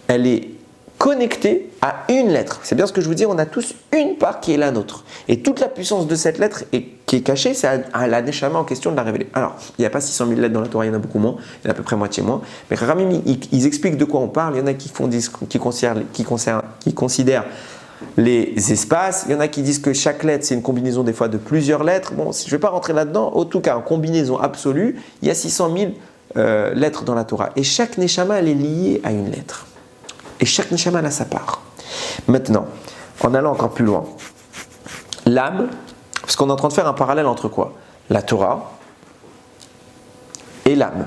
elle est connectée à une lettre. C'est bien ce que je vous dis, on a tous une part qui est la nôtre. Et toute la puissance de cette lettre qui est cachée, c'est à la Neshama en question de la révéler. Alors, il n'y a pas 600 000 lettres dans la Torah, il y en a beaucoup moins, il y en a à peu près moitié moins. Mais Ramim, ils expliquent de quoi on parle. Il y en a qui considèrent les espaces. Il y en a qui disent que chaque lettre, c'est une combinaison des fois de plusieurs lettres. Bon, je ne vais pas rentrer là-dedans. En tout cas, en combinaison absolue, il y a 600 000 lettres dans la Torah. Et chaque Neshama, elle est liée à une lettre. Et chaque Neshama, elle a sa part. Maintenant, en allant encore plus loin, l'âme, parce qu'on est en train de faire un parallèle entre quoi? La Torah et l'âme.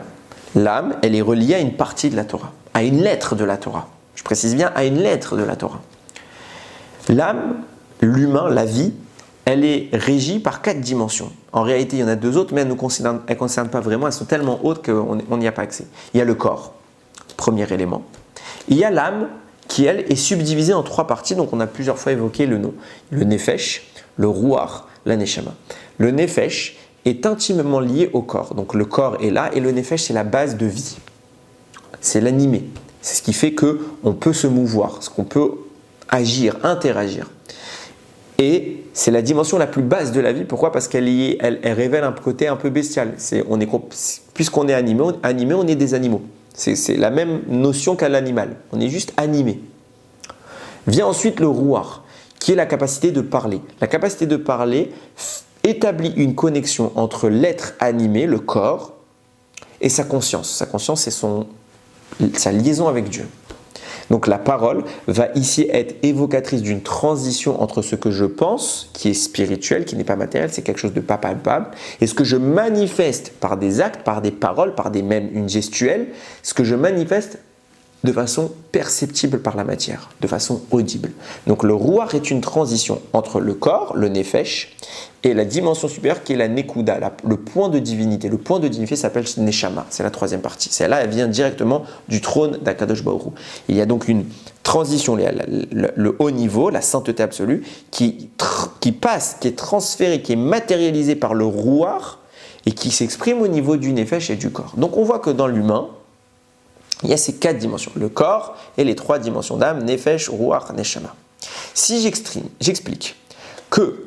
L'âme, elle est reliée à une partie de la Torah, à une lettre de la Torah. Je précise bien, à une lettre de la Torah. L'âme, l'humain, la vie, elle est régie par 4 dimensions. En réalité, il y en a 2 autres, mais elles ne concernent pas vraiment, elles sont tellement hautes qu'on n'y a pas accès. Il y a le corps, premier élément. Il y a l'âme qui, elle, est subdivisée en 3 parties, donc on a plusieurs fois évoqué le nom. Le nefesh, le ruach, la neshama. Le nefesh est intimement lié au corps, donc le corps est là, et le nefesh, c'est la base de vie. C'est l'animé, c'est ce qui fait qu'on peut se mouvoir, ce qu'on peut agir, interagir. Et c'est la dimension la plus basse de la vie. Pourquoi ? Parce qu'elle révèle un côté un peu bestial. Puisqu'on est animé, on est des animaux. C'est la même notion qu'à l'animal. On est juste animé. Vient ensuite le ruach, qui est la capacité de parler. La capacité de parler établit une connexion entre l'être animé, le corps, et sa conscience. Sa conscience, c'est sa liaison avec Dieu. Donc la parole va ici être évocatrice d'une transition entre ce que je pense, qui est spirituel, qui n'est pas matériel, c'est quelque chose de pas palpable, et ce que je manifeste par des actes, par des paroles, même une gestuelle, ce que je manifeste de façon perceptible par la matière, de façon audible. Donc le ruach est une transition entre le corps, le nefesh, et la dimension supérieure qui est la nekuda, le point de divinité. Le point de divinité s'appelle neshama, c'est la 3e partie. Celle-là, elle vient directement du trône d'Akadosh Baruch Hu. Il y a donc une transition, le haut niveau, la sainteté absolue, qui passe, qui est transférée, qui est matérialisée par le ruach et qui s'exprime au niveau du nefesh et du corps. Donc on voit que dans l'humain, il y a ces 4 dimensions, le corps et les 3 dimensions d'âme, nefesh, ruach, neshama. Si j'explique que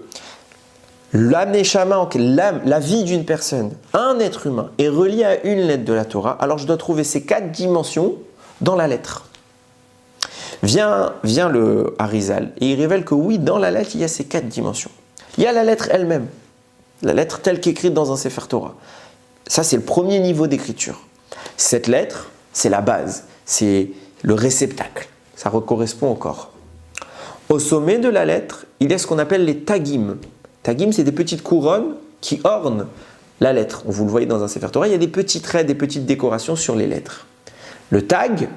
l'âme neshama, la vie d'une personne, un être humain, est reliée à une lettre de la Torah, alors je dois trouver ces 4 dimensions dans la lettre. Vient le Harizal et il révèle que oui, dans la lettre, il y a ces 4 dimensions. Il y a la lettre elle-même, la lettre telle qu'écrite dans un Sefer Torah. Ça, c'est le premier niveau d'écriture. Cette lettre, c'est la base, c'est le réceptacle, ça correspond au corps. Au sommet de la lettre, il y a ce qu'on appelle les tagim. Tagim, c'est des petites couronnes qui ornent la lettre. Vous le voyez dans un Sefer Torah, il y a des petits traits, des petites décorations sur les lettres. Le tag,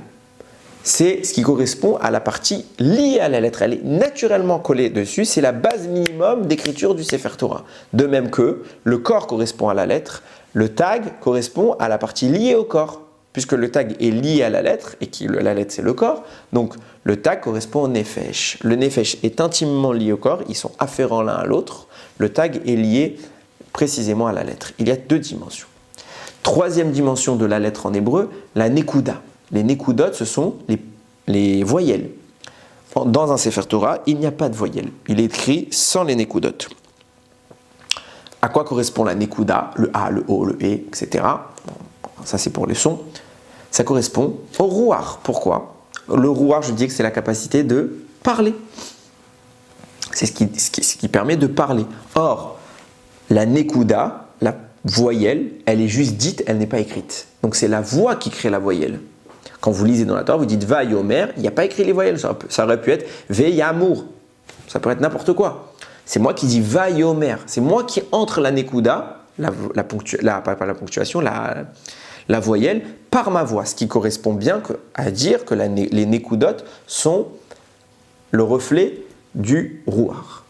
c'est ce qui correspond à la partie liée à la lettre. Elle est naturellement collée dessus, c'est la base minimum d'écriture du Sefer Torah. De même que le corps correspond à la lettre, le tag correspond à la partie liée au corps. Puisque le tag est lié à la lettre, et la lettre c'est le corps, donc le tag correspond au nefesh. Le nefesh est intimement lié au corps, ils sont afférents l'un à l'autre. Le tag est lié précisément à la lettre. Il y a 2 dimensions. 3e dimension de la lettre en hébreu, la nekuda. Les nekudot, ce sont les voyelles. Dans un Sefer Torah, il n'y a pas de voyelles. Il est écrit sans les nekudot. À quoi correspond la nekuda ? Le A, le O, le E, etc. Ça, c'est pour les sons. Ça correspond au ruach. Pourquoi ? Le ruach, je dis que c'est la capacité de parler. C'est ce qui permet de parler. Or, la nekuda, la voyelle, elle est juste dite, elle n'est pas écrite. Donc, c'est la voix qui crée la voyelle. Quand vous lisez dans la Torah, vous dites va yomer, il n'y a pas écrit les voyelles. Ça aurait pu être ve yamur. Ça peut être n'importe quoi. C'est moi qui dis va yomer. C'est moi qui entre la nekuda, pas la ponctuation, la voyelle, par ma voix, ce qui correspond bien à dire que les nekudot sont le reflet du ruach.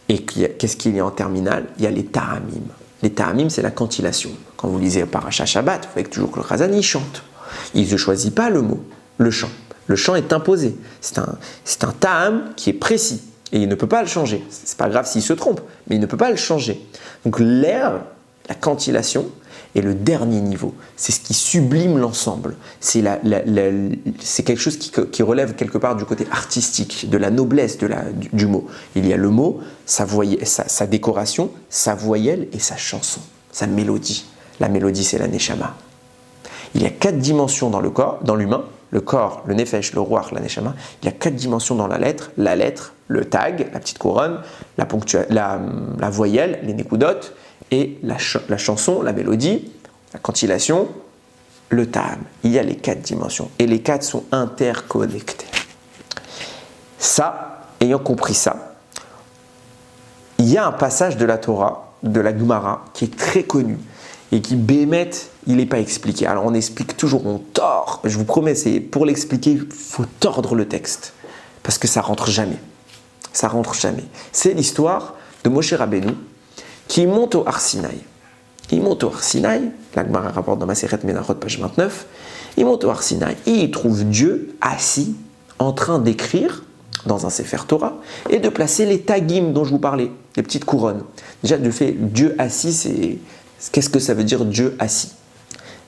Et qu'est-ce qu'il y a en terminale ? Il y a les ta'amim. Les ta'amim, c'est la cantillation. Quand vous lisez Parashat Shabbat, vous voyez toujours que le Chazan, chante. Il ne choisit pas le mot, le chant. Le chant est imposé. C'est un ta'am qui est précis. Et il ne peut pas le changer. C'est pas grave s'il se trompe, mais il ne peut pas le changer. Donc l'air, la cantillation, est le dernier niveau. C'est ce qui sublime l'ensemble. C'est quelque chose qui relève quelque part du côté artistique, de la noblesse du mot. Il y a le mot, sa décoration, sa voyelle et sa chanson, sa mélodie. La mélodie, c'est la neshama. Il y a 4 dimensions dans le corps, dans l'humain, le corps, le nefesh, le ruach, la neshama. Il y a 4 dimensions dans la lettre, le tag, la petite couronne, la voyelle, les nekudot, et la chanson, la mélodie, la cantillation, le ta'am. Il y a les 4 dimensions, et les 4 sont interconnectés. Ça, ayant compris ça, il y a un passage de la Torah, de la Gemara, qui est très connu, et qui bémette, il n'est pas expliqué. Alors on explique toujours, on tord. Je vous promets, c'est pour l'expliquer, il faut tordre le texte parce que ça rentre jamais. Ça rentre jamais. C'est l'histoire de Moshe Rabbeinu qui monte au Har Sinaï. Il monte au Har Sinaï, la Gemara rapporte dans Masechet Menachot, page 29. Il monte au Har Sinaï et il trouve Dieu assis en train d'écrire dans un Sefer Torah et de placer les tagim dont je vous parlais, les petites couronnes. Déjà, du fait Dieu assis, qu'est-ce que ça veut dire Dieu assis?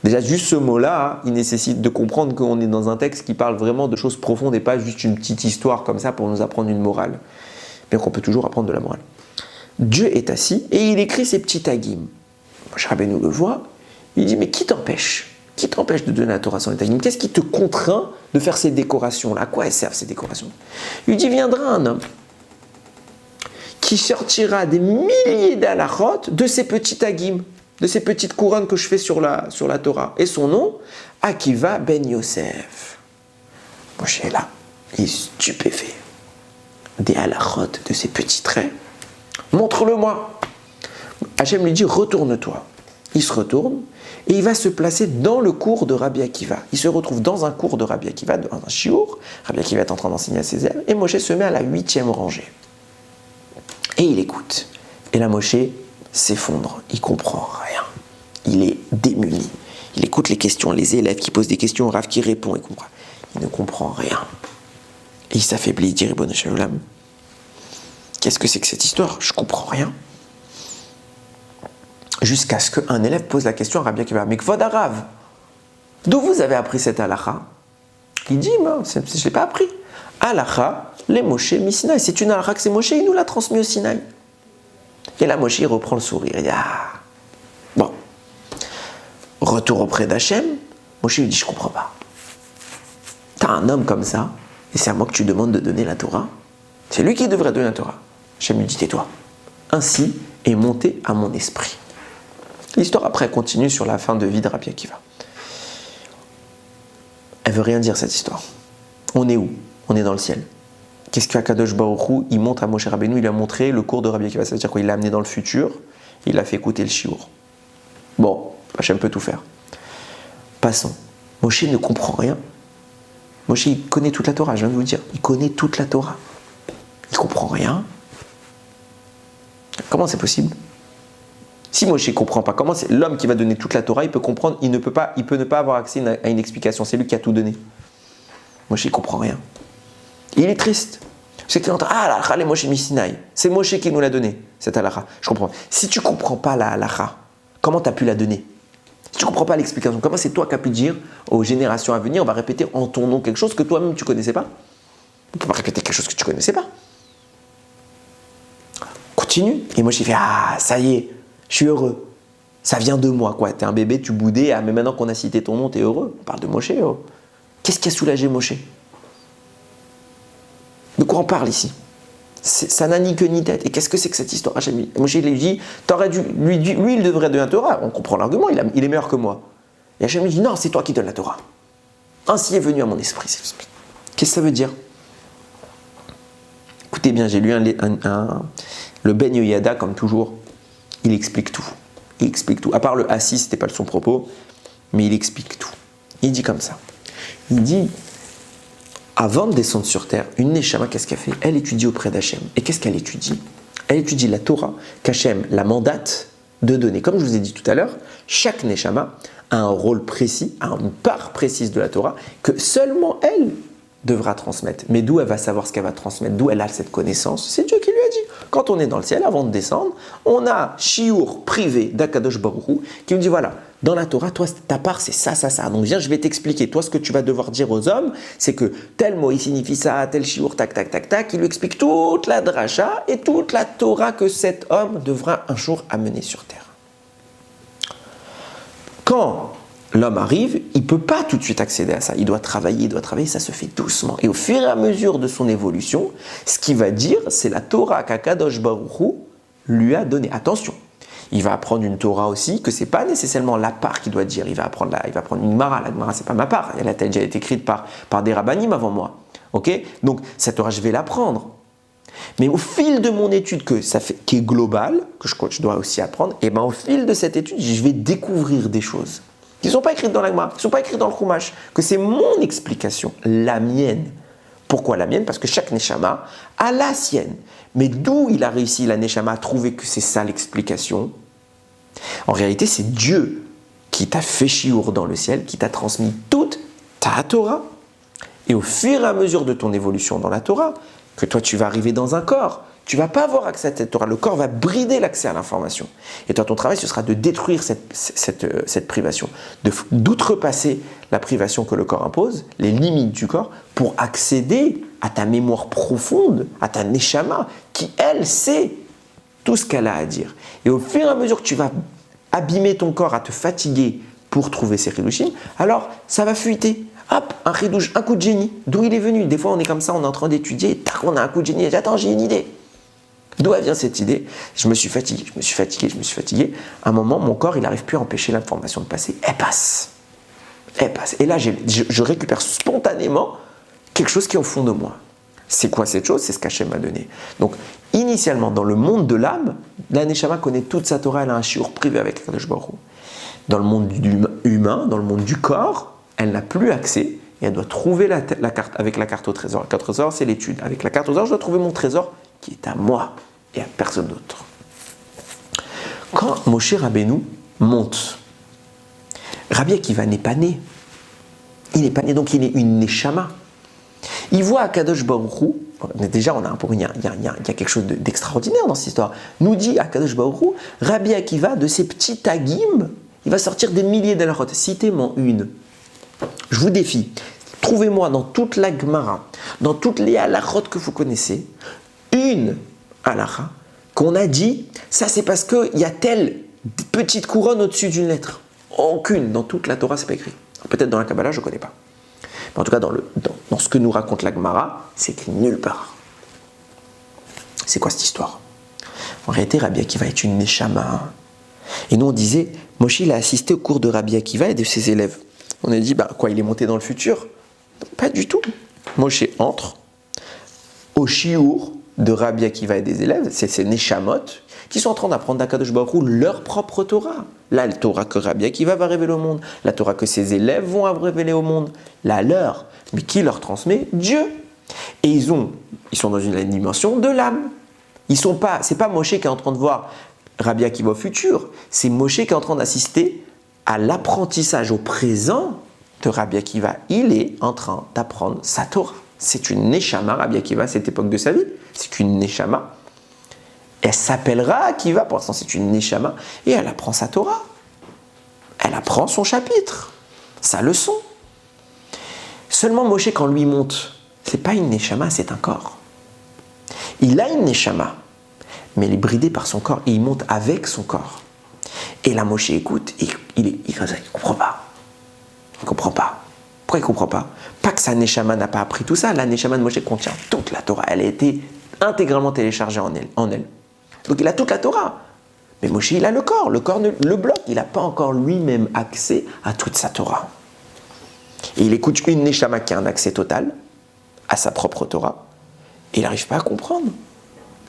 Déjà, juste ce mot-là, il nécessite de comprendre qu'on est dans un texte qui parle vraiment de choses profondes et pas juste une petite histoire comme ça pour nous apprendre une morale. Bien qu'on peut toujours apprendre de la morale. Dieu est assis et il écrit ses petits tagim. Moshe Rabbeinu le voit, il dit, mais qui t'empêche? Qui t'empêche de donner la Torah sans les tagim? Qu'est-ce qui te contraint de faire ces décorations-là? À quoi elles servent ces décorations? Il dit, viendra un homme qui sortira des milliers d'halachot de ces petits tagim, de ces petites couronnes que je fais sur la Torah. Et son nom, Akiva ben Yosef. Moshe est là, il est stupéfait. Des halachot, de ces petits traits. Montre-le-moi. Hachem lui dit, retourne-toi. Il se retourne et il va se placer dans le cours de Rabbi Akiva. Il se retrouve dans un cours de Rabbi Akiva, dans un shiur. Rabbi Akiva est en train d'enseigner à ses élèves et Moshe se met à la 8e rangée. Et il écoute. Et là, Moshe s'effondre. Il comprend rien. Il est démuni. Il écoute les questions, les élèves qui posent des questions, Rav qui répond. Il ne comprend rien. Et il s'affaiblit. Il dit, Ribono Shel Olam, qu'est-ce que c'est que cette histoire? Je comprends rien. Jusqu'à ce qu'un élève pose la question à Rabbi Akiva, mais Kvod Harav, d'où vous avez appris cette halakha? Il dit, je ne l'ai pas appris. Halakha, les Moshe mi-Sinaï. C'est une halakha que c'est Moshe, il nous l'a transmis au Sinaï. Et là, Moshe, il reprend le sourire. Il dit, bon. Retour auprès d'Hachem. Moshe lui dit, je ne comprends pas. Tu as un homme comme ça, et c'est à moi que tu demandes de donner la Torah. C'est lui qui devrait donner la Torah. Hachem lui dit, tais-toi. Ainsi est monté à mon esprit. L'histoire après continue sur la fin de vie de Rabbi Akiva. Elle veut rien dire cette histoire. On est où? On est dans le ciel. Qu'est-ce qu'Akadosh Baruch Hu, il montre à Moshe Rabbeinu, il lui a montré le cours de Rabbi Akiva. Ça veut dire quoi? Il l'a amené dans le futur, il l'a fait écouter le shiur. Bon, Hachem peut tout faire. Passons. Moshe ne comprend rien. Moshe, il connaît toute la Torah, je viens de vous le dire. Il connaît toute la Torah. Il comprend rien. Comment c'est possible? Si Moshe ne comprend pas, comment c'est l'homme qui va donner toute la Torah, il peut comprendre, il peut ne pas avoir accès à une explication. C'est lui qui a tout donné. Moshe ne comprend rien. Et il est triste. C'est qu'il entend, l'halakha, les Moshe mi-Sinaï. C'est Moshe qui nous l'a donné, cette halakha. Je comprends. Si tu ne comprends pas la halakha, comment tu as pu la donner? Si tu ne comprends pas l'explication, comment c'est toi qui as pu dire aux générations à venir, on va répéter en ton nom quelque chose que toi-même tu ne connaissais pas? On ne peut pas répéter quelque chose que tu ne connaissais pas. Continue. Et Moshe il fait, ça y est, je suis heureux. Ça vient de moi, quoi. T'es un bébé, tu boudais, mais maintenant qu'on a cité ton nom, t'es heureux. On parle de Moshe. Oh. Qu'est-ce qui a soulagé Moshe? De quoi on parle ici? Ça n'a ni queue ni tête. Et qu'est-ce que c'est que cette histoire? Moshe lui dit, t'aurais dû, lui, il devrait donner la Torah. On comprend l'argument, il est meilleur que moi. Et Hachem lui dit, non, c'est toi qui donnes la Torah. Ainsi est venu à mon esprit. Qu'est-ce que ça veut dire? Écoutez bien, j'ai lu le Ben Yoyada, comme toujours. Il explique tout. Il explique tout. À part le assis, c'était pas son propos, mais il explique tout. Il dit comme ça. Il dit, avant de descendre sur terre, une Neshama, qu'est-ce qu'elle fait? Elle étudie auprès d'Hachem. Et qu'est-ce qu'elle étudie? Elle étudie la Torah qu'Hachem la mandate de donner. Comme je vous ai dit tout à l'heure, chaque Neshama a un rôle précis, a une part précise de la Torah que seulement elle devra transmettre. Mais d'où elle va savoir ce qu'elle va transmettre? D'où elle a cette connaissance? C'est Dieu qui lui a dit. Quand on est dans le ciel, avant de descendre, on a shiur privé d'Akadosh Baruch Hu qui nous dit, voilà, dans la Torah, toi, ta part, c'est ça, ça, ça. Donc viens, je vais t'expliquer. Toi, ce que tu vas devoir dire aux hommes, c'est que tel mot, il signifie ça, tel shiur, tac, tac, tac, tac. Il lui explique toute la dracha et toute la Torah que cet homme devra un jour amener sur terre. Quand l'homme arrive, il ne peut pas tout de suite accéder à ça. Il doit travailler, ça se fait doucement. Et au fur et à mesure de son évolution, ce qu'il va dire, c'est la Torah qu'Akadosh Baruch Hu lui a donnée. Attention, il va apprendre une Torah aussi, que ce n'est pas nécessairement la part qu'il doit dire. Il va apprendre une Gemara. La Gemara, ce n'est pas ma part. Elle a déjà été écrite par des rabbanim avant moi. Okay, donc, cette Torah, je vais l'apprendre. Mais au fil de mon étude qui est globale, que je dois aussi apprendre, et ben au fil de cette étude, je vais découvrir des choses qui ne sont pas écrites dans l'Agma, qui ne sont pas écrites dans le Chumash, que c'est mon explication, la mienne. Pourquoi la mienne? Parce que chaque Neshama a la sienne. Mais d'où il a réussi, la Neshama, à trouver que c'est ça l'explication? En réalité, c'est Dieu qui t'a fait chiour dans le ciel, qui t'a transmis toute ta Torah. Et au fur et à mesure de ton évolution dans la Torah, que toi tu vas arriver dans un corps, tu ne vas pas avoir accès à cette Torah. Le corps va brider l'accès à l'information. Et toi, ton travail, ce sera de détruire cette privation, d'outrepasser la privation que le corps impose, les limites du corps, pour accéder à ta mémoire profonde, à ta neshama, qui, elle, sait tout ce qu'elle a à dire. Et au fur et à mesure que tu vas abîmer ton corps, à te fatiguer pour trouver ces chidushim, alors ça va fuiter. Hop, un chidouche, un coup de génie. D'où il est venu? Des fois, on est comme ça, on est en train d'étudier, tac, on a un coup de génie. Attends, j'ai une idée. D'où vient cette idée? Je me suis fatigué. À un moment, mon corps, il n'arrive plus à empêcher l'information de passer. Elle passe. Et là, je récupère spontanément quelque chose qui est au fond de moi. C'est quoi cette chose? C'est ce qu'Hachem m'a donné. Donc, initialement, dans le monde de l'âme, la Neshama connaît toute sa Torah, elle a un shiur privé avec Kadosh Baruch Hu. Dans le monde humain, dans le monde du corps, elle n'a plus accès et elle doit trouver la carte avec la carte au trésor. La carte au trésor, c'est l'étude. Avec la carte au trésor, je dois trouver mon trésor qui est à moi et à personne d'autre. Quand Moshe Rabbeinu monte, Rabbi Akiva n'est pas né. Il n'est pas né, donc il est une Neshama. Il voit Akadosh Baruch Hu, déjà il y a quelque chose d'extraordinaire dans cette histoire. Nous dit Akadosh Baruch Hu, Rabbi Akiva, de ses petits tagim, il va sortir des milliers d'halachot. Citez-moi une. Je vous défie, trouvez-moi dans toute la Gemara, dans toutes les halachot que vous connaissez, une halacha qu'on a dit, ça c'est parce qu'il y a telle petite couronne au-dessus d'une lettre. Aucune, dans toute la Torah, c'est pas écrit. Peut-être dans la Kabbalah, je ne connais pas. Mais en tout cas, dans ce que nous raconte la Gemara, c'est écrit nulle part. C'est quoi cette histoire? En réalité, Rabbi Akiva est une neshama. Et nous, on disait, Moshe, il a assisté au cours de Rabbi Akiva et de ses élèves. On a dit, il est monté dans le futur? Pas du tout. Moshe entre au shiur de Rabbi Akiva et des élèves, c'est ces neshamot, qui sont en train d'apprendre d'Akadosh Baruch Hu leur propre Torah. La Torah que Rabbi Akiva va révéler au monde, la Torah que ses élèves vont révéler au monde, la leur. Mais qui leur transmet? Dieu. Et ils sont dans une dimension de l'âme. C'est pas Moshe qui est en train de voir Rabbi Akiva au futur, c'est Moshe qui est en train d'assister à l'apprentissage au présent de Rabbi Akiva. Il est en train d'apprendre sa Torah. C'est une neshama, Rabbi Akiva, à cette époque de sa vie. C'est qu'une neshama. Elle s'appellera Akiva, pour l'instant c'est une neshama, et elle apprend sa Torah. Elle apprend son chapitre, sa leçon. Seulement Moshe, quand lui monte, c'est pas une neshama, c'est un corps. Il a une neshama, mais elle est bridée par son corps, et il monte avec son corps. Et là Moshe écoute, il comprend pas. Il comprend pas. Pourquoi il comprend pas? Pas que sa neshama n'a pas appris tout ça, la neshama de Moshe contient toute la Torah, elle a été intégralement téléchargée en elle. Donc il a toute la Torah. Mais Moshe, il a le corps le bloque. Il n'a pas encore lui-même accès à toute sa Torah. Et il écoute une neshama qui a un accès total à sa propre Torah. Et il n'arrive pas à comprendre.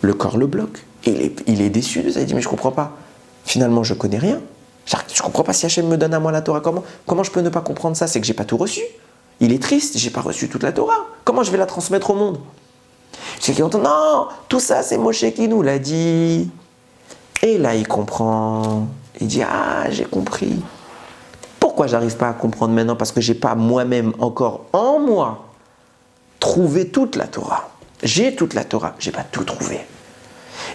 Le corps le bloque. Et il est déçu de ça. Il dit, mais je ne comprends pas. Finalement, je ne connais rien. Je ne comprends pas si Hachem me donne à moi la Torah. Comment je peux ne pas comprendre ça? C'est que je n'ai pas tout reçu. Il est triste, je n'ai pas reçu toute la Torah. Comment je vais la transmettre au monde? C'est qu'il entend, non, tout ça c'est Moshe qui nous l'a dit. Et là il comprend. Il dit, ah, j'ai compris. Pourquoi j'arrive pas à comprendre maintenant? Parce que j'ai pas moi-même encore en moi trouvé toute la Torah. J'ai toute la Torah, j'ai pas tout trouvé.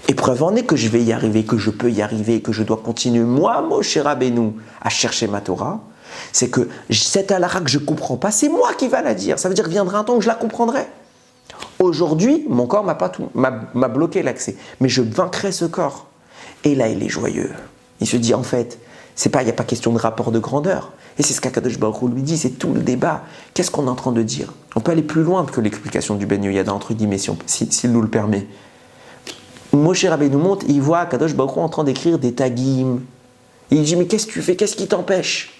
Et preuve en est que je vais y arriver, que je peux y arriver, que je dois continuer, moi, Moshe Rabbeinu, à chercher ma Torah. C'est que cette halakha que je comprends pas, c'est moi qui va la dire. Ça veut dire qu'il viendra un temps où je la comprendrai. Aujourd'hui, mon corps m'a bloqué l'accès, mais je vaincrai ce corps. Et là, il est joyeux. Il se dit, en fait, il n'y a pas question de rapport de grandeur. Et c'est ce qu'Akadosh Baruch Hu lui dit, c'est tout le débat. Qu'est-ce qu'on est en train de dire? On peut aller plus loin que l'explication du Ben Yoyada, entre guillemets, s'il nous le permet. Moshe Rabbeinu monte, il voit Akadosh Baruch Hu en train d'écrire des tagim. Il dit, mais qu'est-ce que tu fais? Qu'est-ce qui t'empêche?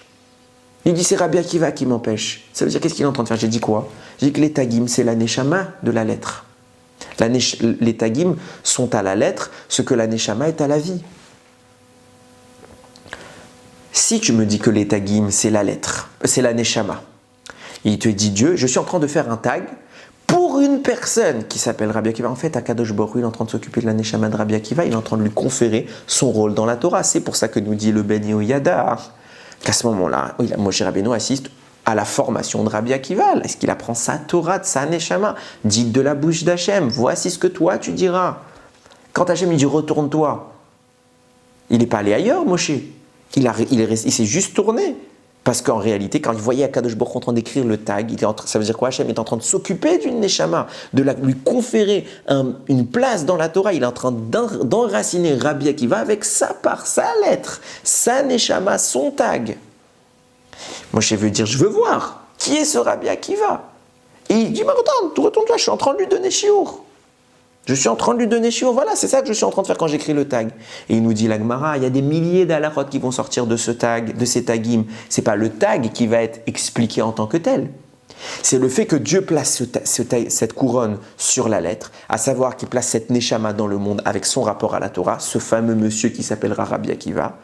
Il dit, c'est Rabbi Akiva qui m'empêche. Ça veut dire, qu'est-ce qu'il est en train de faire? J'ai dit quoi? J'ai dit que les tagim, c'est la neshama de la lettre. Les tagim sont à la lettre ce que la neshama est à la vie. Si tu me dis que les tagim c'est la lettre, c'est la neshama, et il te dit Dieu, je suis en train de faire un tag pour une personne qui s'appelle Rabbi Akiva. En fait, Akadosh Baruch Hu, il est en train de s'occuper de la neshama de Rabbi Akiva, il est en train de lui conférer son rôle dans la Torah. C'est pour ça que nous dit le Ben Yehoyada qu'à ce moment-là, Moshe Rabbeinu assiste à la formation de Rabbi Akiva. Est-ce qu'il apprend sa Torah, de sa neshama, dite de la bouche d'Hachem? Voici ce que toi tu diras. Quand Hachem lui dit retourne-toi, il n'est pas allé ailleurs, Moshe. Il s'est juste tourné. Parce qu'en réalité, quand il voyait Akadosh Baruch Hu en train d'écrire le tag, ça veut dire quoi? Hachem est en train de s'occuper d'une neshama, lui conférer une place dans la Torah. Il est en train d'enraciner Rabbi Akiva avec par sa lettre, sa neshama, son tag. Moshe veut dire, je veux voir, qui est ce Rabbi Akiva? Et il dit, retourne-toi, je suis en train de lui donner shiur. Je suis en train de lui donner shiur, voilà, c'est ça que je suis en train de faire quand j'écris le tag. Et il nous dit, la Gemara, il y a des milliers d'halachot qui vont sortir de ce tag, de ces tagim. C'est pas le tag qui va être expliqué en tant que tel. C'est le fait que Dieu place cette couronne sur la lettre, à savoir qu'il place cette neshama dans le monde avec son rapport à la Torah, ce fameux monsieur qui s'appellera Rabbi Akiva.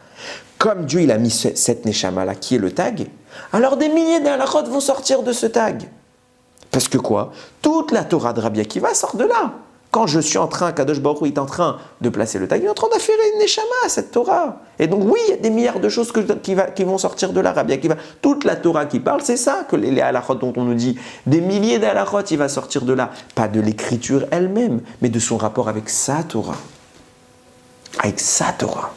Comme Dieu il a mis cette neshama là, qui est le tag, alors des milliers d'halachot vont sortir de ce tag. Parce que quoi? Toute la Torah de Rabbi Akiva sort de là. Quand je suis en train, Kadosh Baruch Hu est en train de placer le tag, il est en train d'affairer une neshama à cette Torah. Et donc oui, il y a des milliards de choses qui vont sortir de là, Rabbi Akiva. Toute la Torah qui parle, c'est ça, que les halachot dont on nous dit, des milliers d'halachot, il va sortir de là. Pas de l'écriture elle-même, mais de son rapport avec sa Torah. Avec sa Torah.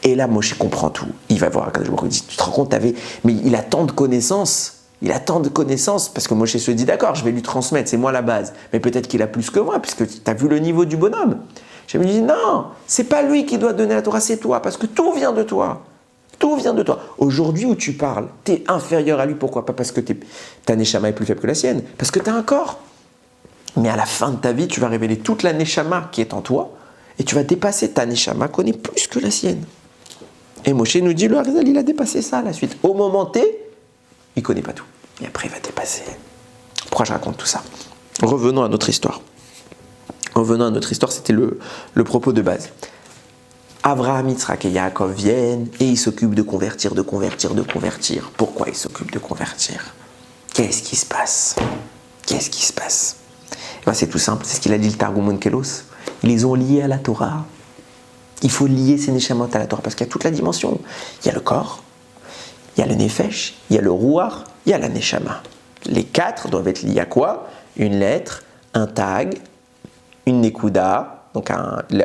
Et là, Moshe comprend tout. Il va voir Kadosh Baruch Hu, il dit, tu te rends compte, mais il a tant de connaissances. Il a tant de connaissances parce que Moshe se dit d'accord, je vais lui transmettre, c'est moi la base. Mais peut-être qu'il a plus que moi puisque tu as vu le niveau du bonhomme. Je me dis non, c'est pas lui qui doit donner la Torah, c'est toi parce que tout vient de toi. Tout vient de toi. Aujourd'hui où tu parles, tu es inférieur à lui. Pourquoi? Pas parce que ta neshama est plus faible que la sienne, parce que tu as un corps. Mais à la fin de ta vie, tu vas révéler toute la neshama qui est en toi et tu vas dépasser ta neshama connaît plus que la sienne. Et Moshe nous dit le Harizal, il a dépassé ça à la suite. Au moment T, il ne connaît pas tout. Et après, il va dépasser. Pourquoi je raconte tout ça? Revenons à notre histoire. C'était le propos de base. Avraham, Yitzhak et Yaakov viennent et ils s'occupent de convertir. Pourquoi ils s'occupent de convertir? Qu'est-ce qui se passe? C'est tout simple, c'est ce qu'il a dit le Targum Onkelos. Ils les ont liés à la Torah. Il faut lier ces neshamot à la Torah parce qu'il y a toute la dimension. Il y a le corps, il y a le nefesh, il y a le ruach, il y a la neshama. Les quatre doivent être liés à quoi? Une lettre, un tag, une nekuda, donc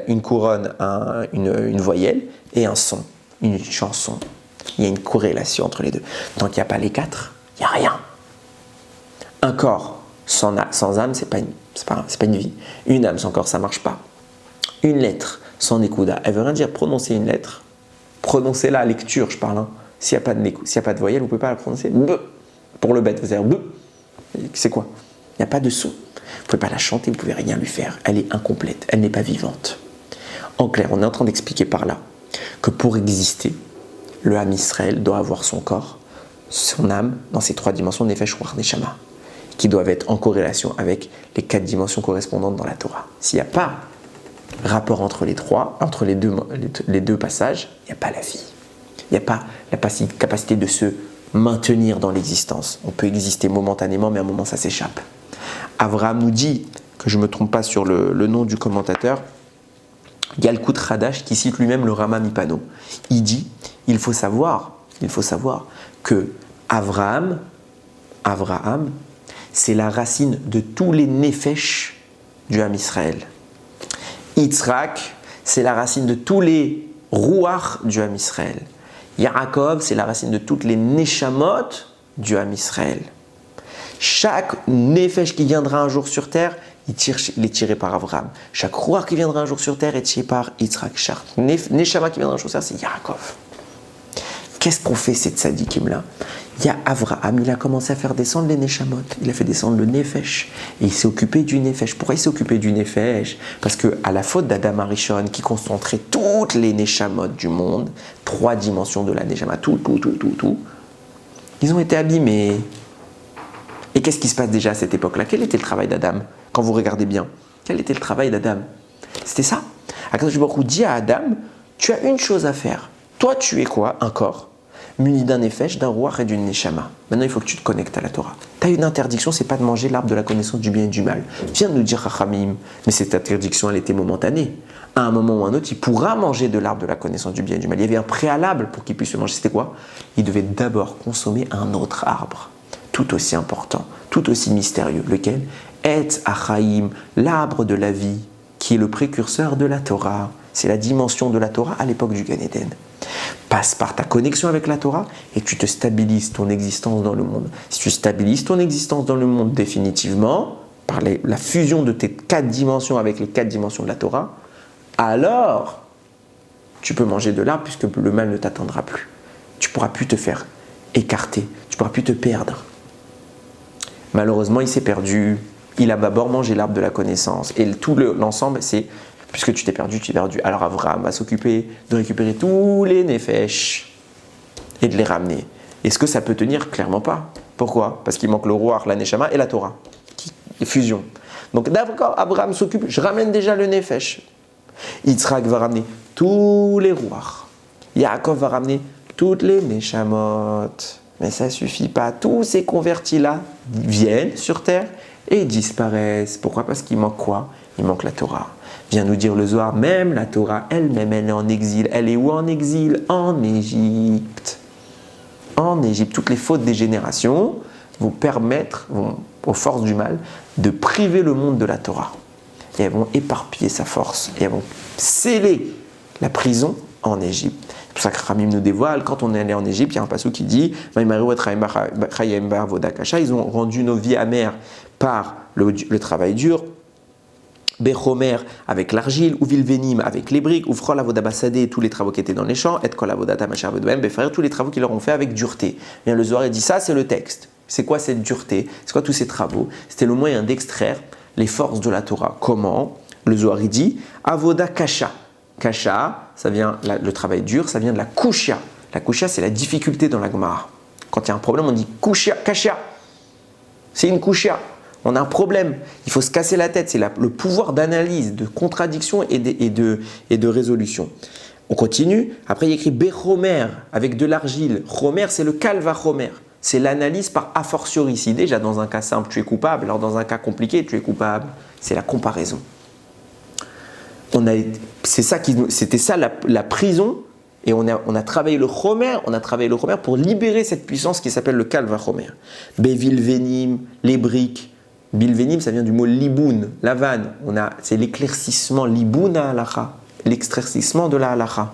une couronne, une voyelle, et un son, une chanson. Il y a une corrélation entre les deux. Tant qu'il n'y a pas les quatre, il n'y a rien. Un corps sans âme, c'est pas une vie. Une âme sans corps, ça ne marche pas. Une lettre sans nekuda, elle veut rien dire. Prononcer une lettre, prononcez la lecture, je parle. S'il n'y a pas de voyelle, vous ne pouvez pas la prononcer. Pour le bête, vous allez dire c'est quoi? Il n'y a pas de son. Vous ne pouvez pas la chanter, vous ne pouvez rien lui faire. Elle est incomplète, elle n'est pas vivante. En clair, on est en train d'expliquer par là que pour exister, le Ham Israël doit avoir son corps, son âme, dans ces trois dimensions, Nefesh, Ruach, Neshama, qui doivent être en corrélation avec les quatre dimensions correspondantes dans la Torah. S'il n'y a pas rapport entre les trois, entre les deux passages, il n'y a pas la vie. Il n'y a pas la capacité de se maintenir dans l'existence. On peut exister momentanément, mais à un moment, ça s'échappe. Avraham nous dit, que je ne me trompe pas sur le nom du commentateur, Yalkut Hadash, qui cite lui-même le Rama Mipano. Il dit, il faut savoir que Avraham, c'est la racine de tous les nefesh du Ham Israël. Yitzhak, c'est la racine de tous les ruach du Ham Israël. Yaakov, c'est la racine de toutes les neshamot du Ham Israël. Chaque nefesh qui viendra un jour sur terre, il est tiré par Avraham. Chaque ruach qui viendra un jour sur terre est tiré par Yitzhak. Chaque neshama qui viendra un jour sur terre, c'est Yaakov. Qu'est-ce qu'on fait ces tzadikim-là? Il y a Avraham, il a commencé à faire descendre les neshamot, il a fait descendre le nefesh, et il s'est occupé du nefesh. Pourquoi il s'est occupé du nefesh? Parce qu'à la faute d'Adam Arishon, qui concentrait toutes les neshamot du monde, trois dimensions de la neshama, tout, ils ont été abîmés. Et qu'est-ce qui se passe déjà à cette époque-là? Quel était le travail d'Adam? quand vous regardez bien, quel était le travail d'Adam? C'était ça. Akadosh Baruch Hu dit à Adam, tu as une chose à faire. Toi, tu es quoi? Un corps, muni d'un nefesh, d'un roi et d'une neshama. Maintenant, il faut que tu te connectes à la Torah. Tu as une interdiction, c'est pas de manger l'arbre de la connaissance du bien et du mal. Viens de nous dire Chachamim, mais cette interdiction, elle était momentanée. À un moment ou un autre, il pourra manger de l'arbre de la connaissance du bien et du mal. Il y avait un préalable pour qu'il puisse le manger. C'était quoi? Il devait d'abord consommer un autre arbre, tout aussi important, tout aussi mystérieux. Lequel? Etz Achaim, l'arbre de la vie, qui est le précurseur de la Torah. C'est la dimension de la Torah à l'époque du Gan Eden. Passe par ta connexion avec la Torah et tu te stabilises ton existence dans le monde. Si tu stabilises ton existence dans le monde définitivement, par la fusion de tes 4 dimensions avec les 4 dimensions de la Torah, alors tu peux manger de l'arbre puisque le mal ne t'atteindra plus. Tu ne pourras plus te faire écarter, tu ne pourras plus te perdre. Malheureusement, il s'est perdu. Il a d'abord mangé l'arbre de la connaissance. Et tout l'ensemble, c'est, puisque tu t'es perdu, tu t'es perdu. Alors Abraham va s'occuper de récupérer tous les nefesh et de les ramener. Est-ce que ça peut tenir? Clairement pas. Pourquoi? Parce qu'il manque le roi, la neshama et la Torah. Fusion. Donc d'accord, Abraham s'occupe, je ramène déjà le nefesh. Yitzhak va ramener tous les rois. Yaakov va ramener toutes les neshamot. Mais ça ne suffit pas. Tous ces convertis-là viennent sur terre et disparaissent. Pourquoi? Parce qu'il manque quoi? Il manque la Torah. Vient nous dire le Zohar, même la Torah elle-même, elle est en exil. Elle est où en exil? En Égypte. En Égypte. Toutes les fautes des générations vont permettre, aux forces du mal, de priver le monde de la Torah. Et elles vont éparpiller sa force. Et elles vont sceller la prison en Égypte. C'est pour ça que Ramim nous dévoile, quand on est allé en Égypte, il y a un passage qui dit ils ont rendu nos vies amères par le travail dur, Bechomer avec l'argile, ou Vilvenim avec les briques, ou Frol Avodabassadé, tous les travaux qui étaient dans les champs, et Kol Avodata Machar Vedouem, Befarer, tous les travaux qu'ils leur ont fait avec dureté. Bien, le Zohar dit ça, c'est le texte. C'est quoi cette dureté? C'est quoi tous ces travaux? C'était le moyen d'extraire les forces de la Torah. Comment? Le Zohar dit Avoda Kasha. Kasha, ça vient, le travail dur, ça vient de la Kushya. La Kushya, c'est la difficulté dans la Gemara. Quand il y a un problème, on dit Kushya, Kasha. C'est une Kushya. On a un problème. Il faut se casser la tête. C'est le pouvoir d'analyse, de contradiction et de résolution. On continue. Après, il y a écrit Bechomer avec de l'argile. Chomer, c'est le Kalva Chomer. C'est l'analyse par a fortiori. Si déjà dans un cas simple, tu es coupable, alors dans un cas compliqué, tu es coupable. C'est la comparaison. C'était ça la prison, et on a travaillé le chomer, pour libérer cette puissance qui s'appelle le kalva chomer. Bevilvenim, les briques. Bilvenim, ça vient du mot liboun, la vanne. C'est l'éclaircissement, liboun à halacha, l'éclaircissement de la halacha.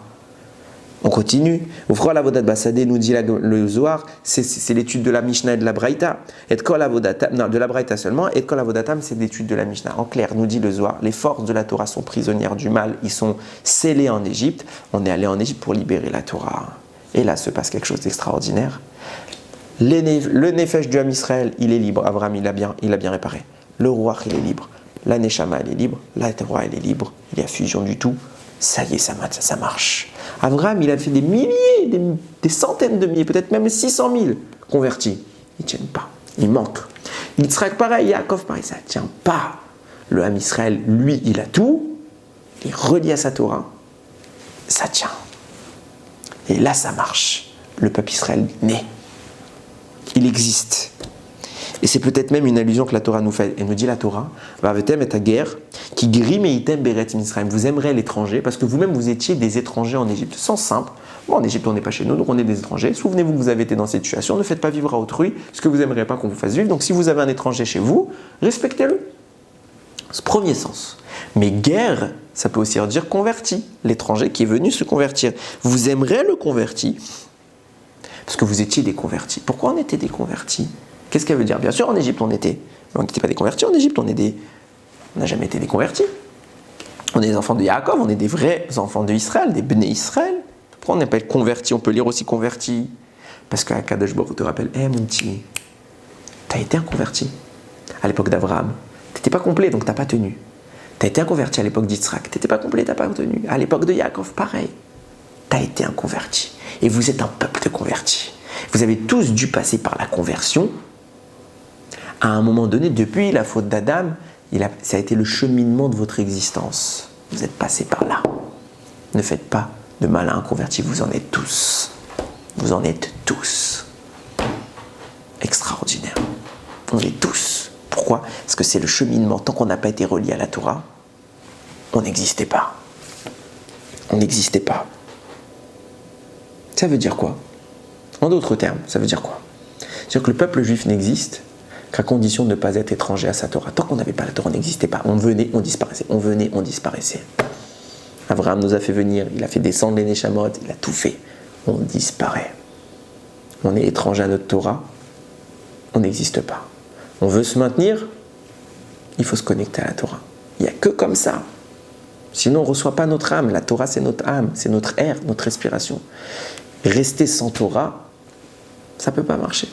On continue. Ouvre la Avodat Bassadé, nous dit le Zohar, c'est l'étude de la Mishnah et de la Braïta. Et de la Braïta seulement, et de Kol Avodatam, c'est l'étude de la Mishnah. En clair, nous dit le Zohar, les forces de la Torah sont prisonnières du mal, ils sont scellés en Égypte. On est allé en Égypte pour libérer la Torah. Et là se passe quelque chose d'extraordinaire. Le Nefesh du Ham Israël, il est libre. Abraham, il a bien réparé. Le roi, il est libre. La Neshama, elle est libre. La Torah, elle est libre. Il y a fusion du tout. Ça y est, ça marche. Abraham, il a fait des milliers, des centaines de milliers, peut-être même 600 000 convertis. Ils ne tiennent pas. Il manque. Yitzhak, pareil. Yaakov, pareil. Ça ne tient pas. Le Ham Israël, lui, il a tout. Il est relié à sa Torah. Ça tient. Et là, ça marche. Le peuple Israël naît. Il existe. Et c'est peut-être même une allusion que la Torah nous fait. Elle nous dit la Torah, Vavetem et ta guerre, qui grime et item beret Misraim. Vous aimerez l'étranger parce que vous-même vous étiez des étrangers en Égypte. Sans simple. Bon, en Égypte, on n'est pas chez nous, donc on est des étrangers. Souvenez-vous que vous avez été dans cette situation. Ne faites pas vivre à autrui ce que vous n'aimeriez pas qu'on vous fasse vivre. Donc si vous avez un étranger chez vous, respectez-le. Ce premier sens. Mais guerre, ça peut aussi dire converti. L'étranger qui est venu se convertir. Vous aimerez le converti parce que vous étiez des convertis. Pourquoi on était des convertis? Qu'est-ce qu'elle veut dire? Bien sûr, en Égypte, on était. Mais on n'était pas des convertis en Égypte, on n'a jamais été des convertis. On est des enfants de Yaakov, on est des vrais enfants d'Israël, des Bnei Israël. Pourquoi on n'est pas convertis? On peut lire aussi convertis. Parce qu'Akadosh Baruch Hu te rappelle, mon petit, tu as été un converti. À l'époque d'Abraham, tu n'étais pas complet, donc tu n'as pas tenu. Tu as été un converti à l'époque d'Yitzhak, tu n'étais pas complet, tu n'as pas tenu. À l'époque de Yaakov, pareil. Tu as été un converti. Et vous êtes un peuple de convertis. Vous avez tous dû passer par la conversion. À un moment donné, depuis la faute d'Adam, Ça a été le cheminement de votre existence. Vous êtes passé par là. Ne faites pas de malins convertis, vous en êtes tous. Vous en êtes tous. Extraordinaire. On est tous. Pourquoi? Parce que c'est le cheminement. Tant qu'on n'a pas été relié à la Torah, on n'existait pas. On n'existait pas. Ça veut dire quoi? En d'autres termes, ça veut dire quoi? C'est-à-dire que le peuple juif n'existe qu'à condition de ne pas être étranger à sa Torah. Tant qu'on n'avait pas la Torah, on n'existait pas. On venait, on disparaissait. On venait, on disparaissait. Abraham nous a fait venir, il a fait descendre les Neshamot, il a tout fait. On disparaît. On est étranger à notre Torah, on n'existe pas. On veut se maintenir, il faut se connecter à la Torah. Il n'y a que comme ça. Sinon, on ne reçoit pas notre âme. La Torah, c'est notre âme, c'est notre air, notre respiration. Rester sans Torah, ça ne peut pas marcher.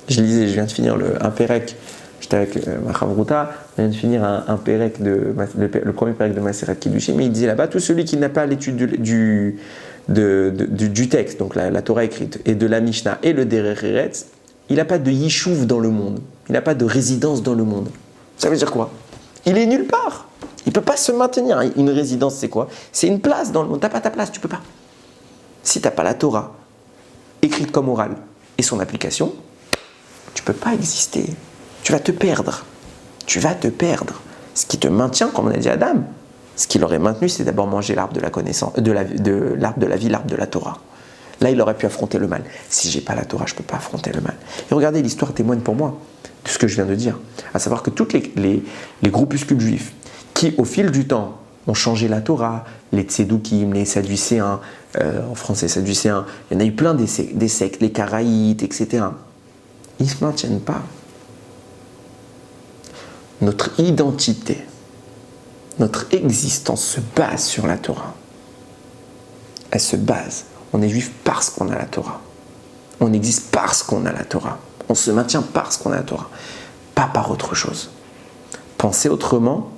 Je lisais, je viens de finir un Pérec. J'étais avec ma Chavruta, je viens de finir un Pérec, le premier Pérec de Maseret Kiddushin, mais il disait là-bas, tout celui qui n'a pas l'étude du texte, donc la Torah écrite, et de la Mishnah, et le Derech Eretz, il n'a pas de yishuv dans le monde. Il n'a pas de résidence dans le monde. Ça veut dire quoi? Il est nulle part. Il ne peut pas se maintenir. Une résidence, c'est quoi? C'est une place dans le monde. Tu n'as pas ta place, tu ne peux pas. Si tu n'as pas la Torah, écrite comme orale, et son application, tu ne peux pas exister. Tu vas te perdre. Tu vas te perdre. Ce qui te maintient, comme on a dit à Adam, ce qui l'aurait maintenu, c'est d'abord manger l'arbre de la connaissance, l'arbre de la vie, l'arbre de la Torah. Là, il aurait pu affronter le mal. Si j'ai pas la Torah, je ne peux pas affronter le mal. Et regardez, l'histoire témoigne pour moi de ce que je viens de dire. À savoir que tous les groupuscules juifs qui, au fil du temps, ont changé la Torah, les Tsedoukim, les Sadducéens, en français Sadducéens, il y en a eu plein des sectes, les Karaïtes, etc. Ils ne se maintiennent pas. Notre identité, notre existence se base sur la Torah. Elle se base. On est juif parce qu'on a la Torah. On existe parce qu'on a la Torah. On se maintient parce qu'on a la Torah. Pas par autre chose. Penser autrement,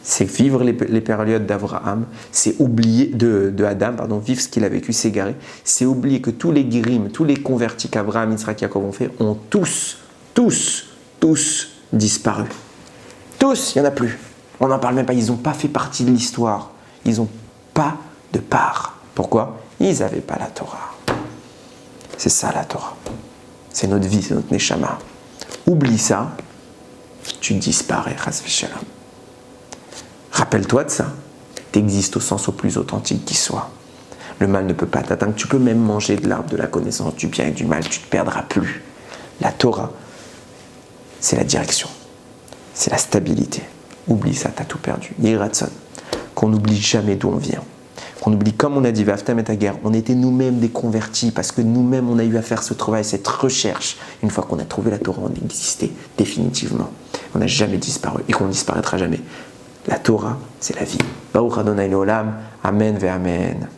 c'est vivre les périodes d'Abraham, c'est oublier de Adam, vivre ce qu'il a vécu, s'égarer. C'est oublier que tous les guérim, tous les convertis qu'Abraham, Yitzhak, Yaakov ont fait, ont tous disparu. Tous, il n'y en a plus. On n'en parle même pas, ils n'ont pas fait partie de l'histoire. Ils n'ont pas de part. Pourquoi? Ils n'avaient pas la Torah. C'est ça la Torah. C'est notre vie, c'est notre neshama. Oublie ça, tu disparais, chas v'shalom. Rappelle-toi de ça. Tu existes au sens au plus authentique qui soit. Le mal ne peut pas t'atteindre. Tu peux même manger de l'arbre de la connaissance du bien et du mal. Tu ne te perdras plus. La Torah, c'est la direction. C'est la stabilité. Oublie ça, tu as tout perdu. Yiratson. Qu'on n'oublie jamais d'où on vient. Qu'on oublie, comme on a dit, Vaftam et Taguer, on était nous-mêmes des convertis parce que nous-mêmes on a eu à faire ce travail, cette recherche. Une fois qu'on a trouvé la Torah, on existait définitivement. On n'a jamais disparu et qu'on ne disparaîtra jamais. La Torah, c'est la vie. Baruch Adonai Leolam. Amen ve Amen.